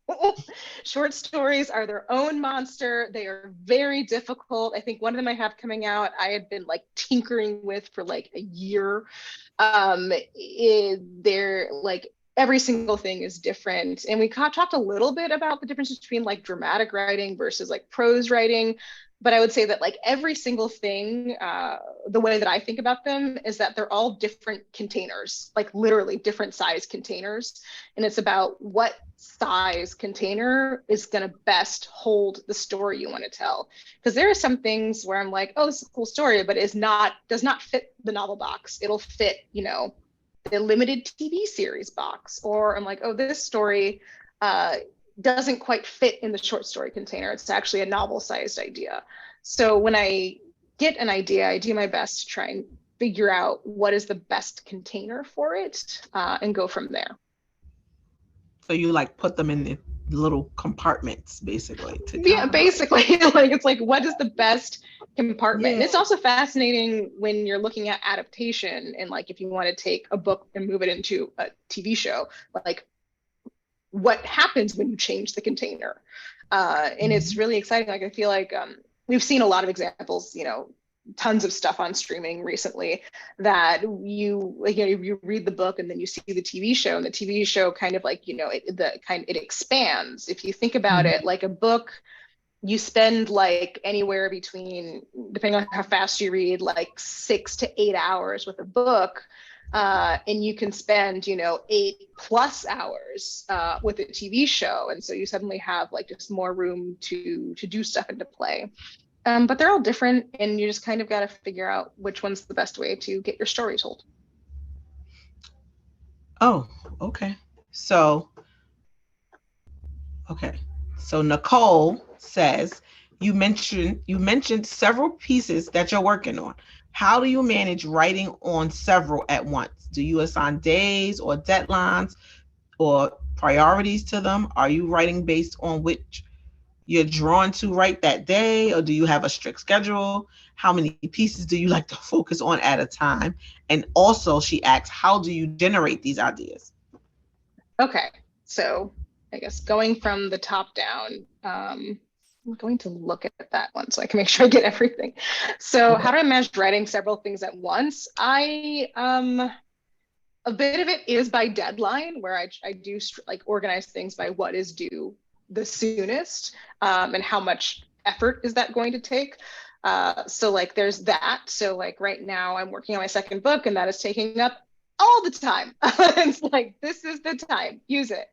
short stories are their own monster. They are very difficult. I think one of them I have coming out, I had been like tinkering with for like a year. They're like every single thing is different. And we talked a little bit about the difference between like dramatic writing versus like prose writing. But I would say that like every single thing, the way that I think about them is that they're all different containers, like literally different size containers. And it's about what size container is going to best hold the story you want to tell. Because there are some things where I'm like, oh, this is a cool story, but does not fit the novel box. It'll fit, the limited TV series box. Or I'm like, oh, this story doesn't quite fit in the short story container. It's actually a novel-sized idea. So when I get an idea, I do my best to try and figure out what is the best container for it and go from there. So you like put them in the little compartments, basically. Yeah, basically. Like it's like, what is the best compartment? Yeah. And it's also fascinating when you're looking at adaptation and like if you want to take a book and move it into a TV show, like what happens when you change the container. And it's really exciting. Like I feel like we've seen a lot of examples, tons of stuff on streaming recently that you read the book and then you see the TV show, and the TV show kind of like, it expands. If you think about it, like a book, you spend like anywhere between, depending on how fast you read, like 6 to 8 hours with a book. And you can spend, 8+ hours with a TV show. And so you suddenly have like just more room to do stuff and to play. But they're all different, and you just kind of got to figure out which one's the best way to get your story told. Oh, okay. So Nicole says, you mentioned several pieces that you're working on. How do you manage writing on several at once? Do you assign days or deadlines or priorities to them? Are you writing based on which you're drawn to write that day, or do you have a strict schedule? How many pieces do you like to focus on at a time? And also, she asks, how do you generate these ideas? Okay, so I guess going from the top down, I'm going to look at that one so I can make sure I get everything. So how do I manage writing several things at once? A bit of it is by deadline, where I do like organize things by what is due the soonest, and how much effort is that going to take. So like there's that. So like right now I'm working on my second book, and that is taking up all the time. It's like, this is the time, use it.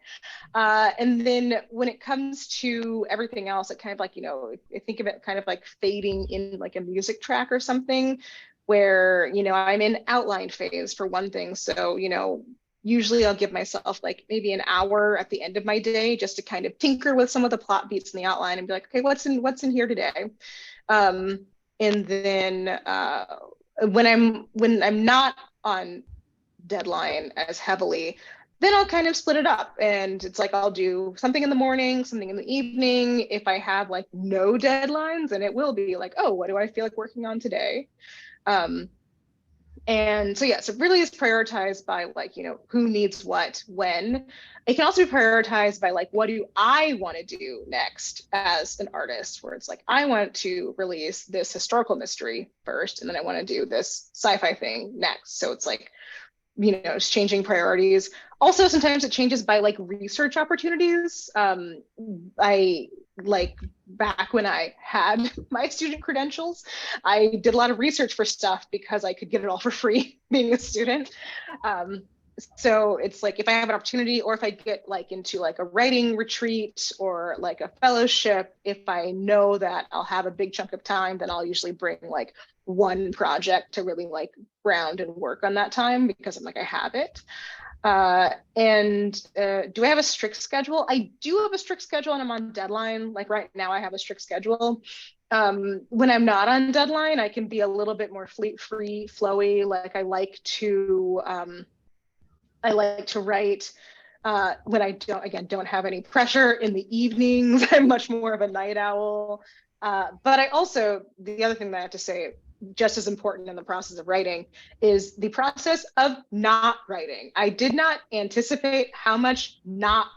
And then when it comes to everything else, it kind of like, I think of it kind of like fading in like a music track or something, where, I'm in outline phase for one thing. So, usually I'll give myself like maybe an hour at the end of my day just to kind of tinker with some of the plot beats in the outline and be like, okay, what's in here today? And then when I'm not on deadline as heavily, then I'll kind of split it up, and it's like I'll do something in the morning, something in the evening. If I have like no deadlines, and it will be like, oh, what do I feel like working on today? And so, yeah, so really is prioritized by like, who needs what, when. It can also be prioritized by like, what do I want to do next as an artist, where it's like, I want to release this historical mystery first, and then I want to do this sci-fi thing next. So it's like, it's changing priorities. Also, sometimes it changes by like research opportunities. I like back when I had my student credentials, I did a lot of research for stuff because I could get it all for free being a student. So it's like if I have an opportunity, or if I get like into like a writing retreat or like a fellowship, if I know that I'll have a big chunk of time, then I'll usually bring like one project to really like ground and work on that time, because I'm like, I have it. Do I have a strict schedule? I do have a strict schedule, and I'm on deadline. Like right now I have a strict schedule. When I'm not on deadline, I can be a little bit more flowy. Like I like to write when I don't have any pressure in the evenings. I'm much more of a night owl. But I also, the other thing that I have to say, just as important in the process of writing, is the process of not writing. I did not anticipate how much not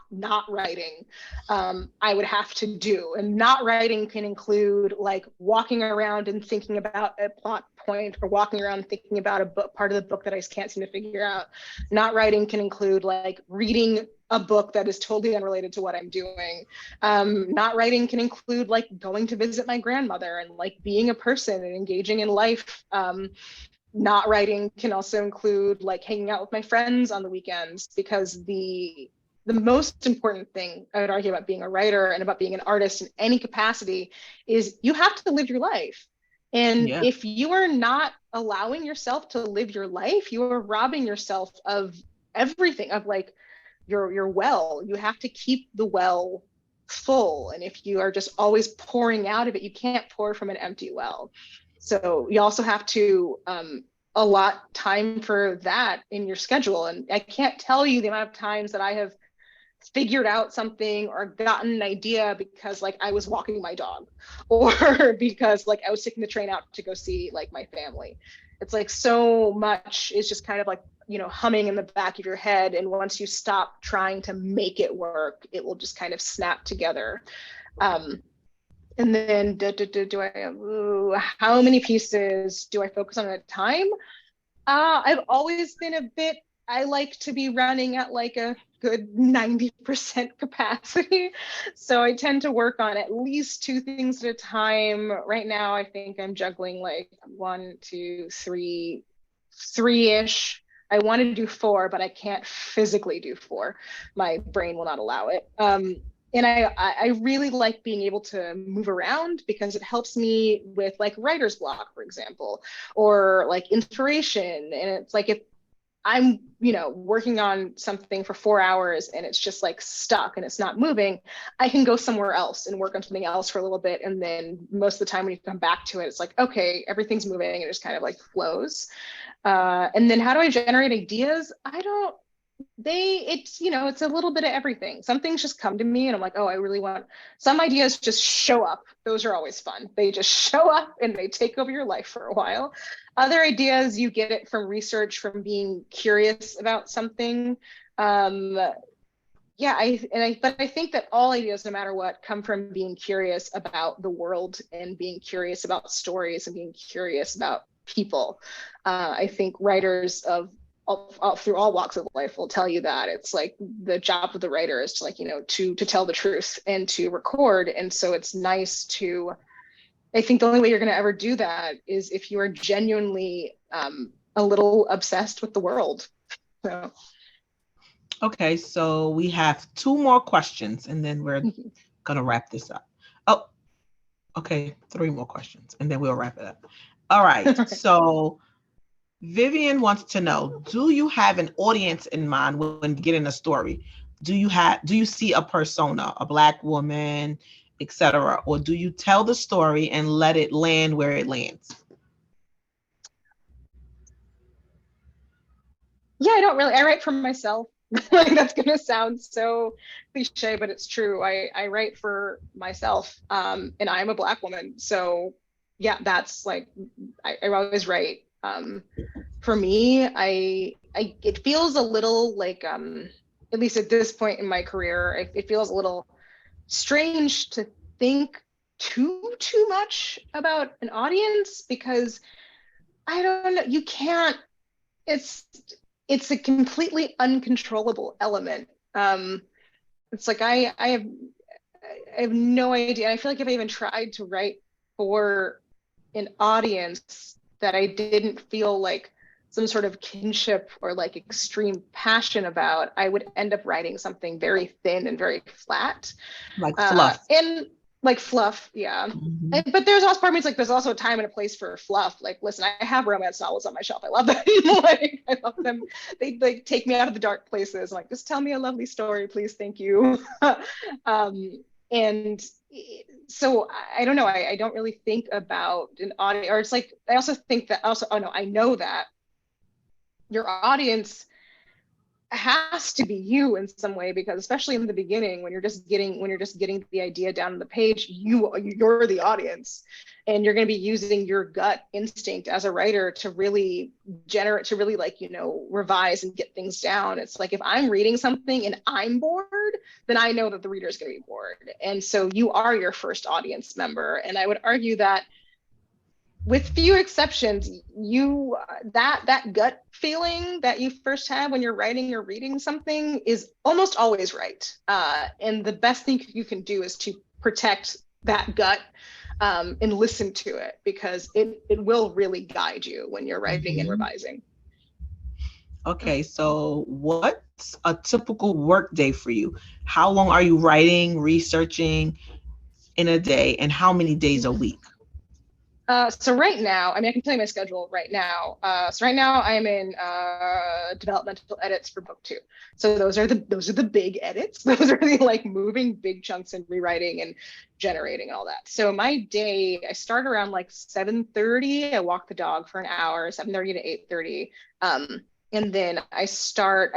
writing I would have to do. And not writing can include like walking around and thinking about a plot point, or walking around thinking about a book, part of the book that I can't seem to figure out. Not writing can include like reading a book that is totally unrelated to what I'm doing. Not writing can include like going to visit my grandmother and like being a person and engaging in life. Not writing can also include like hanging out with my friends on the weekends, because the most important thing I would argue about being a writer and about being an artist in any capacity is you have to live your life. And Yeah. if you are not allowing yourself to live your life, you are robbing yourself of everything, of like your well. You have to keep the well full. And if you are just always pouring out of it, you can't pour from an empty well. So you also have to allot time for that in your schedule. And I can't tell you the amount of times that I have figured out something or gotten an idea because like I was walking my dog, or because like I was taking the train out to go see like my family. It's like so much is just kind of like, you know, humming in the back of your head. And once you stop trying to make it work, it will just kind of snap together. And then do I, how many pieces do I focus on at a time? I've always been a bit, I like to be running at like a good 90% capacity. So I tend to work on at least 2 things at a time. Right now, I think I'm juggling like 1, 2, 3, 3-ish. I want to do 4, but I can't physically do 4. My brain will not allow it. And I really like being able to move around, because it helps me with like writer's block, for example, or like inspiration. And it's like if I'm, you know, working on something for 4 hours and it's just like stuck and it's not moving, I can go somewhere else and work on something else for a little bit. And then most of the time when you come back to it, it's like, okay, everything's moving and it just kind of like flows. And then how do I generate ideas? It's, you know, it's a little bit of everything. Some things just come to me and I'm like, oh, I really want, some ideas just show up. Those are always fun. They just show up and they take over your life for a while. Other ideas, you get it from research, from being curious about something. Yeah, but I think that all ideas, no matter what, come from being curious about the world and being curious about stories and being curious about people. I think writers of all through all walks of life will tell you that it's like the job of the writer is to, like, you know, to tell the truth and to record. And so it's nice to, I think the only way you're going to ever do that is if you are genuinely a little obsessed with the world. So. Okay, so we have 2 more questions and then we're going to wrap this up. Oh, okay, 3 more questions and then we'll wrap it up. All right, so Vivian wants to know, do you have an audience in mind when getting a story? Do you see a persona, a Black woman, etc., or do you tell the story and let it land where it lands? Yeah, I write for myself. Like, that's gonna sound so cliche, but it's true. I write for myself, and I'm a Black woman. So yeah, that's like, I always write. For me, it feels a little like, at least at this point in my career, it feels a little strange to think too much about an audience, because I don't know, you can't, it's a completely uncontrollable element. It's like I have no idea. I feel like if I even tried to write for an audience that I didn't feel like some sort of kinship or like extreme passion about, I would end up writing something very thin and very flat. Like fluff. And like fluff, yeah. Mm-hmm. But there's also part of me, it's like there's also a time and a place for fluff. Like, listen, I have romance novels on my shelf. I love them. Like, I love them. They like take me out of the dark places. I'm like, just tell me a lovely story, please. Thank you. And so I don't know. I don't really think about an audience, or it's like, I also think that also, oh no, I know that your audience has to be you in some way, because especially in the beginning, when you're just getting the idea down on the page, you're the audience, and you're going to be using your gut instinct as a writer to really like, revise and get things down. It's like, if I'm reading something and I'm bored, then I know that the reader is going to be bored, and so you are your first audience member. And I would argue that, with few exceptions, that gut feeling that you first have when you're writing or reading something is almost always right. And the best thing you can do is to protect that gut, and listen to it, because it will really guide you when you're writing and revising. Okay, so what's a typical work day for you? How long are you writing, researching in a day, and how many days a week? So right now, I can tell you my schedule right now. So right now I'm in developmental edits for book 2. So those are the big edits. Those are the like moving big chunks and rewriting and generating all that. So my day, I start around like 7:30. I walk the dog for an hour, 7:30 to 8:30. And then I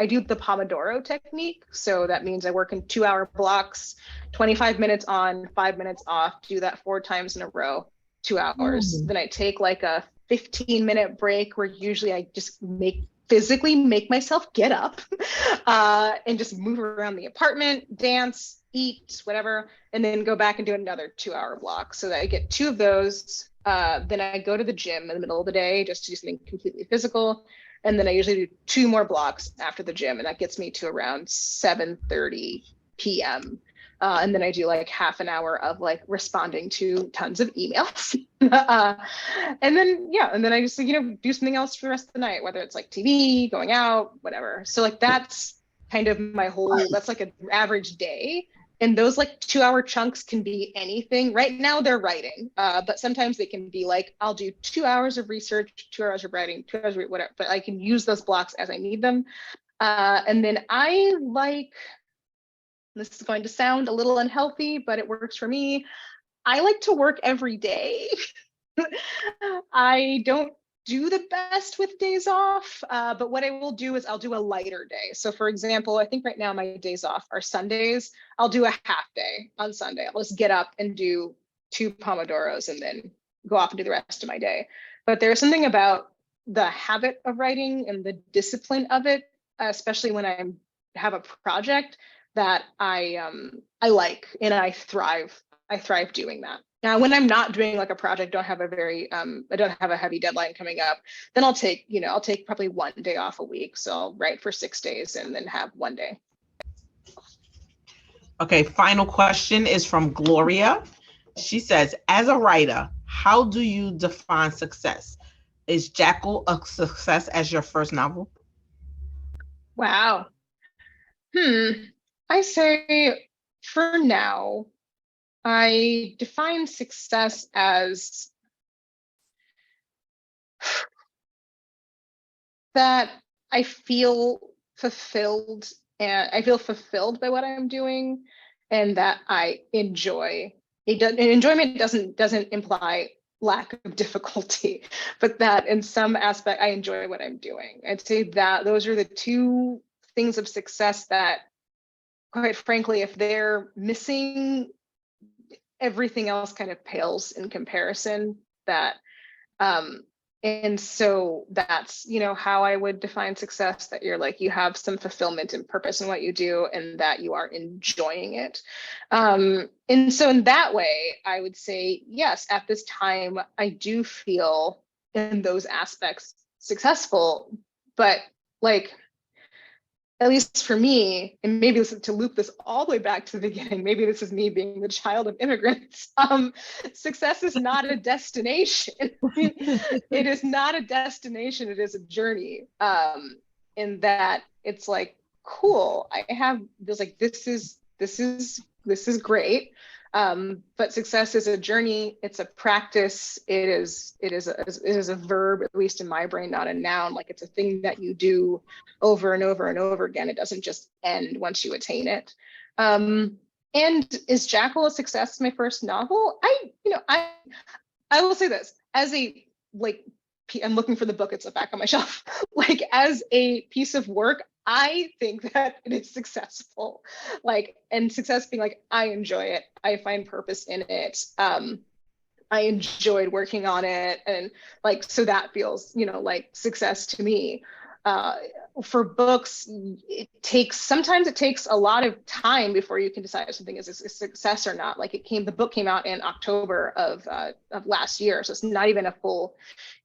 do the Pomodoro technique. So that means I work in 2-hour blocks, 25 minutes on, 5 minutes off, do that 4 times in a row. 2 hours. Then I take like a 15-minute break, where usually I just physically make myself get up and just move around the apartment, dance, eat, whatever, and then go back and do another 2-hour block. So that I get 2 of those. Then I go to the gym in the middle of the day just to do something completely physical. And then I usually do 2 more blocks after the gym, and that gets me to around 7:30 p.m. And then I do like half an hour of like responding to tons of emails. And then I just, do something else for the rest of the night, whether it's like TV, going out, whatever. So like, that's kind of that's like an average day. And those like 2-hour chunks can be anything. Right now they're writing, but sometimes they can be like, I'll do 2 hours of research, 2 hours of writing, 2 hours of whatever, but I can use those blocks as I need them. And then this is going to sound a little unhealthy, but it works for me. I like to work every day. I don't do the best with days off, but what I will do is I'll do a lighter day. So for example, I think right now my days off are Sundays. I'll do a half day on Sunday. I'll just get up and do 2 Pomodoros and then go off and do the rest of my day. But there's something about the habit of writing and the discipline of it, especially when I have a project, that I like, and I thrive doing that. Now, when I'm not doing like a project, I don't have a heavy deadline coming up, then I'll take probably 1 day off a week. So I'll write for 6 days and then have 1 day. Okay, final question is from Gloria. She says, as a writer, how do you define success? Is Jackal a success as your first novel? Wow. I say, for now, I define success as that I feel fulfilled, and I feel fulfilled by what I'm doing, and that I enjoy it. Enjoyment doesn't imply lack of difficulty, but that in some aspect I enjoy what I'm doing. I'd say that those are the 2 things of success that, quite frankly, if they're missing, everything else kind of pales in comparison. And so that's, how I would define success, that you're like, you have some fulfillment and purpose in what you do, and that you are enjoying it. And so in that way, I would say, yes, at this time, I do feel in those aspects successful, but like, at least for me, and maybe this is to loop this all the way back to the beginning, maybe this is me being the child of immigrants. Success is not a destination. It is not a destination, it is a journey. In that it's like, cool, I have this, like, this is great. But success is a journey, it's a practice, it is a verb, at least in my brain, not a noun. Like, it's a thing that you do over and over and over again. It doesn't just end once you attain it. And is Jackal a success, my first novel? I will say this, as a, like, I'm looking for the book, it's back on my shelf. Like, as a piece of work, I think that it is successful. Like, and success being like, I enjoy it. I find purpose in it. I enjoyed working on it. And like, so that feels, like success to me. Uh, for books, sometimes it takes a lot of time before you can decide if something is a success or not. Like the book came out in October of last year. So it's not even a full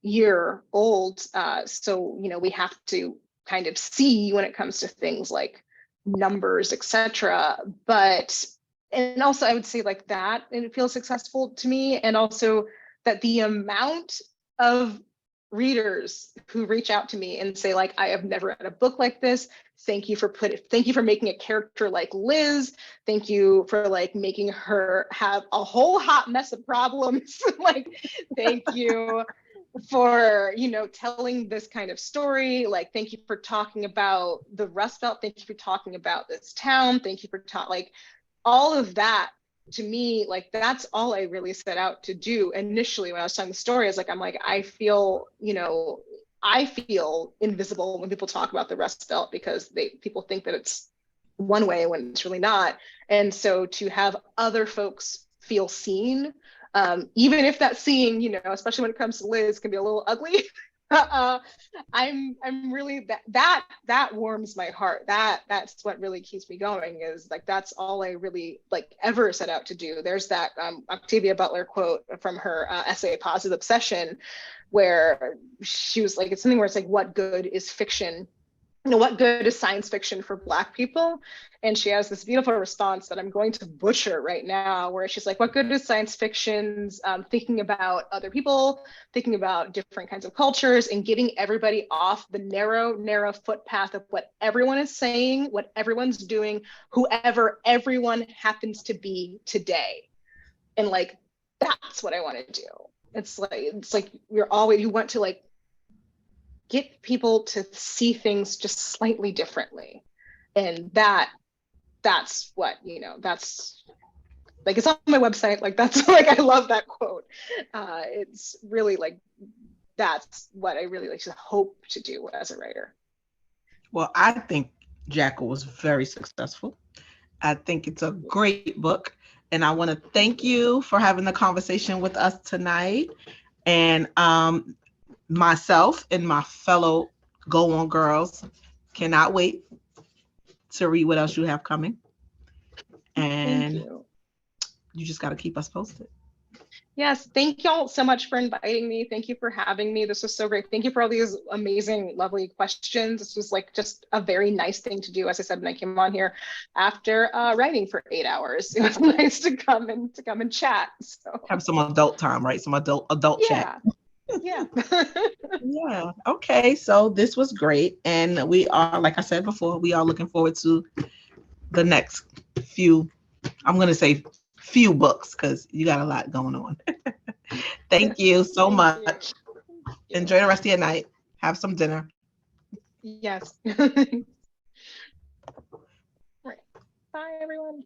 year old. So, we have to kind of see when it comes to things like numbers, etc. And also I would say like that, and it feels successful to me. And also that the amount of readers who reach out to me and say like, I have never read a book like this. Thank you for making a character like Liz. Thank you for like making her have a whole hot mess of problems. Like, thank you for telling this kind of story. Like, thank you for talking about the Rust Belt. Thank you for talking about this town. Thank you for like all of that. To me, like, that's all I really set out to do initially when I was telling the story. Is like, I feel invisible when people talk about the Rust Belt, because people think that it's one way when it's really not. And so to have other folks feel seen, even if that seeing, especially when it comes to Liz, can be a little ugly. I'm really that warms my heart. That's what really keeps me going, is like, that's all I really like ever set out to do. There's that Octavia Butler quote from her essay Positive Obsession, where she was like, it's something where it's like, what good is fiction? What good is science fiction for Black people? And she has this beautiful response that I'm going to butcher right now, where she's like, what good is science fiction's thinking about other people, thinking about different kinds of cultures, and getting everybody off the narrow footpath of what everyone is saying, what everyone's doing, whoever everyone happens to be today. And like, that's what I want to do. It's like you want to like get people to see things just slightly differently. And that's what, that's like, it's on my website. Like, that's like, I love that quote. It's really like, that's what I really like to hope to do as a writer. Well, I think Jackal was very successful. I think it's a great book. And I want to thank you for having the conversation with us tonight. And myself and my fellow Go On girls cannot wait to read what else you have coming. And you just got to keep us posted. Yes, thank y'all so much for inviting me. Thank you for having me. This was so great. Thank you for all these amazing, lovely questions. This was like just a very nice thing to do. As I said, when I came on here after writing for 8 hours, it was nice to come and chat. So have some adult time, right? Some adult chat. Yeah. Yeah. Okay. So this was great. And we are, like I said before, we are looking forward to the next few, I'm going to say few books, because you got a lot going on. Thank you so much. Enjoy the rest of your night. Have some dinner. Yes. Right. Bye, everyone.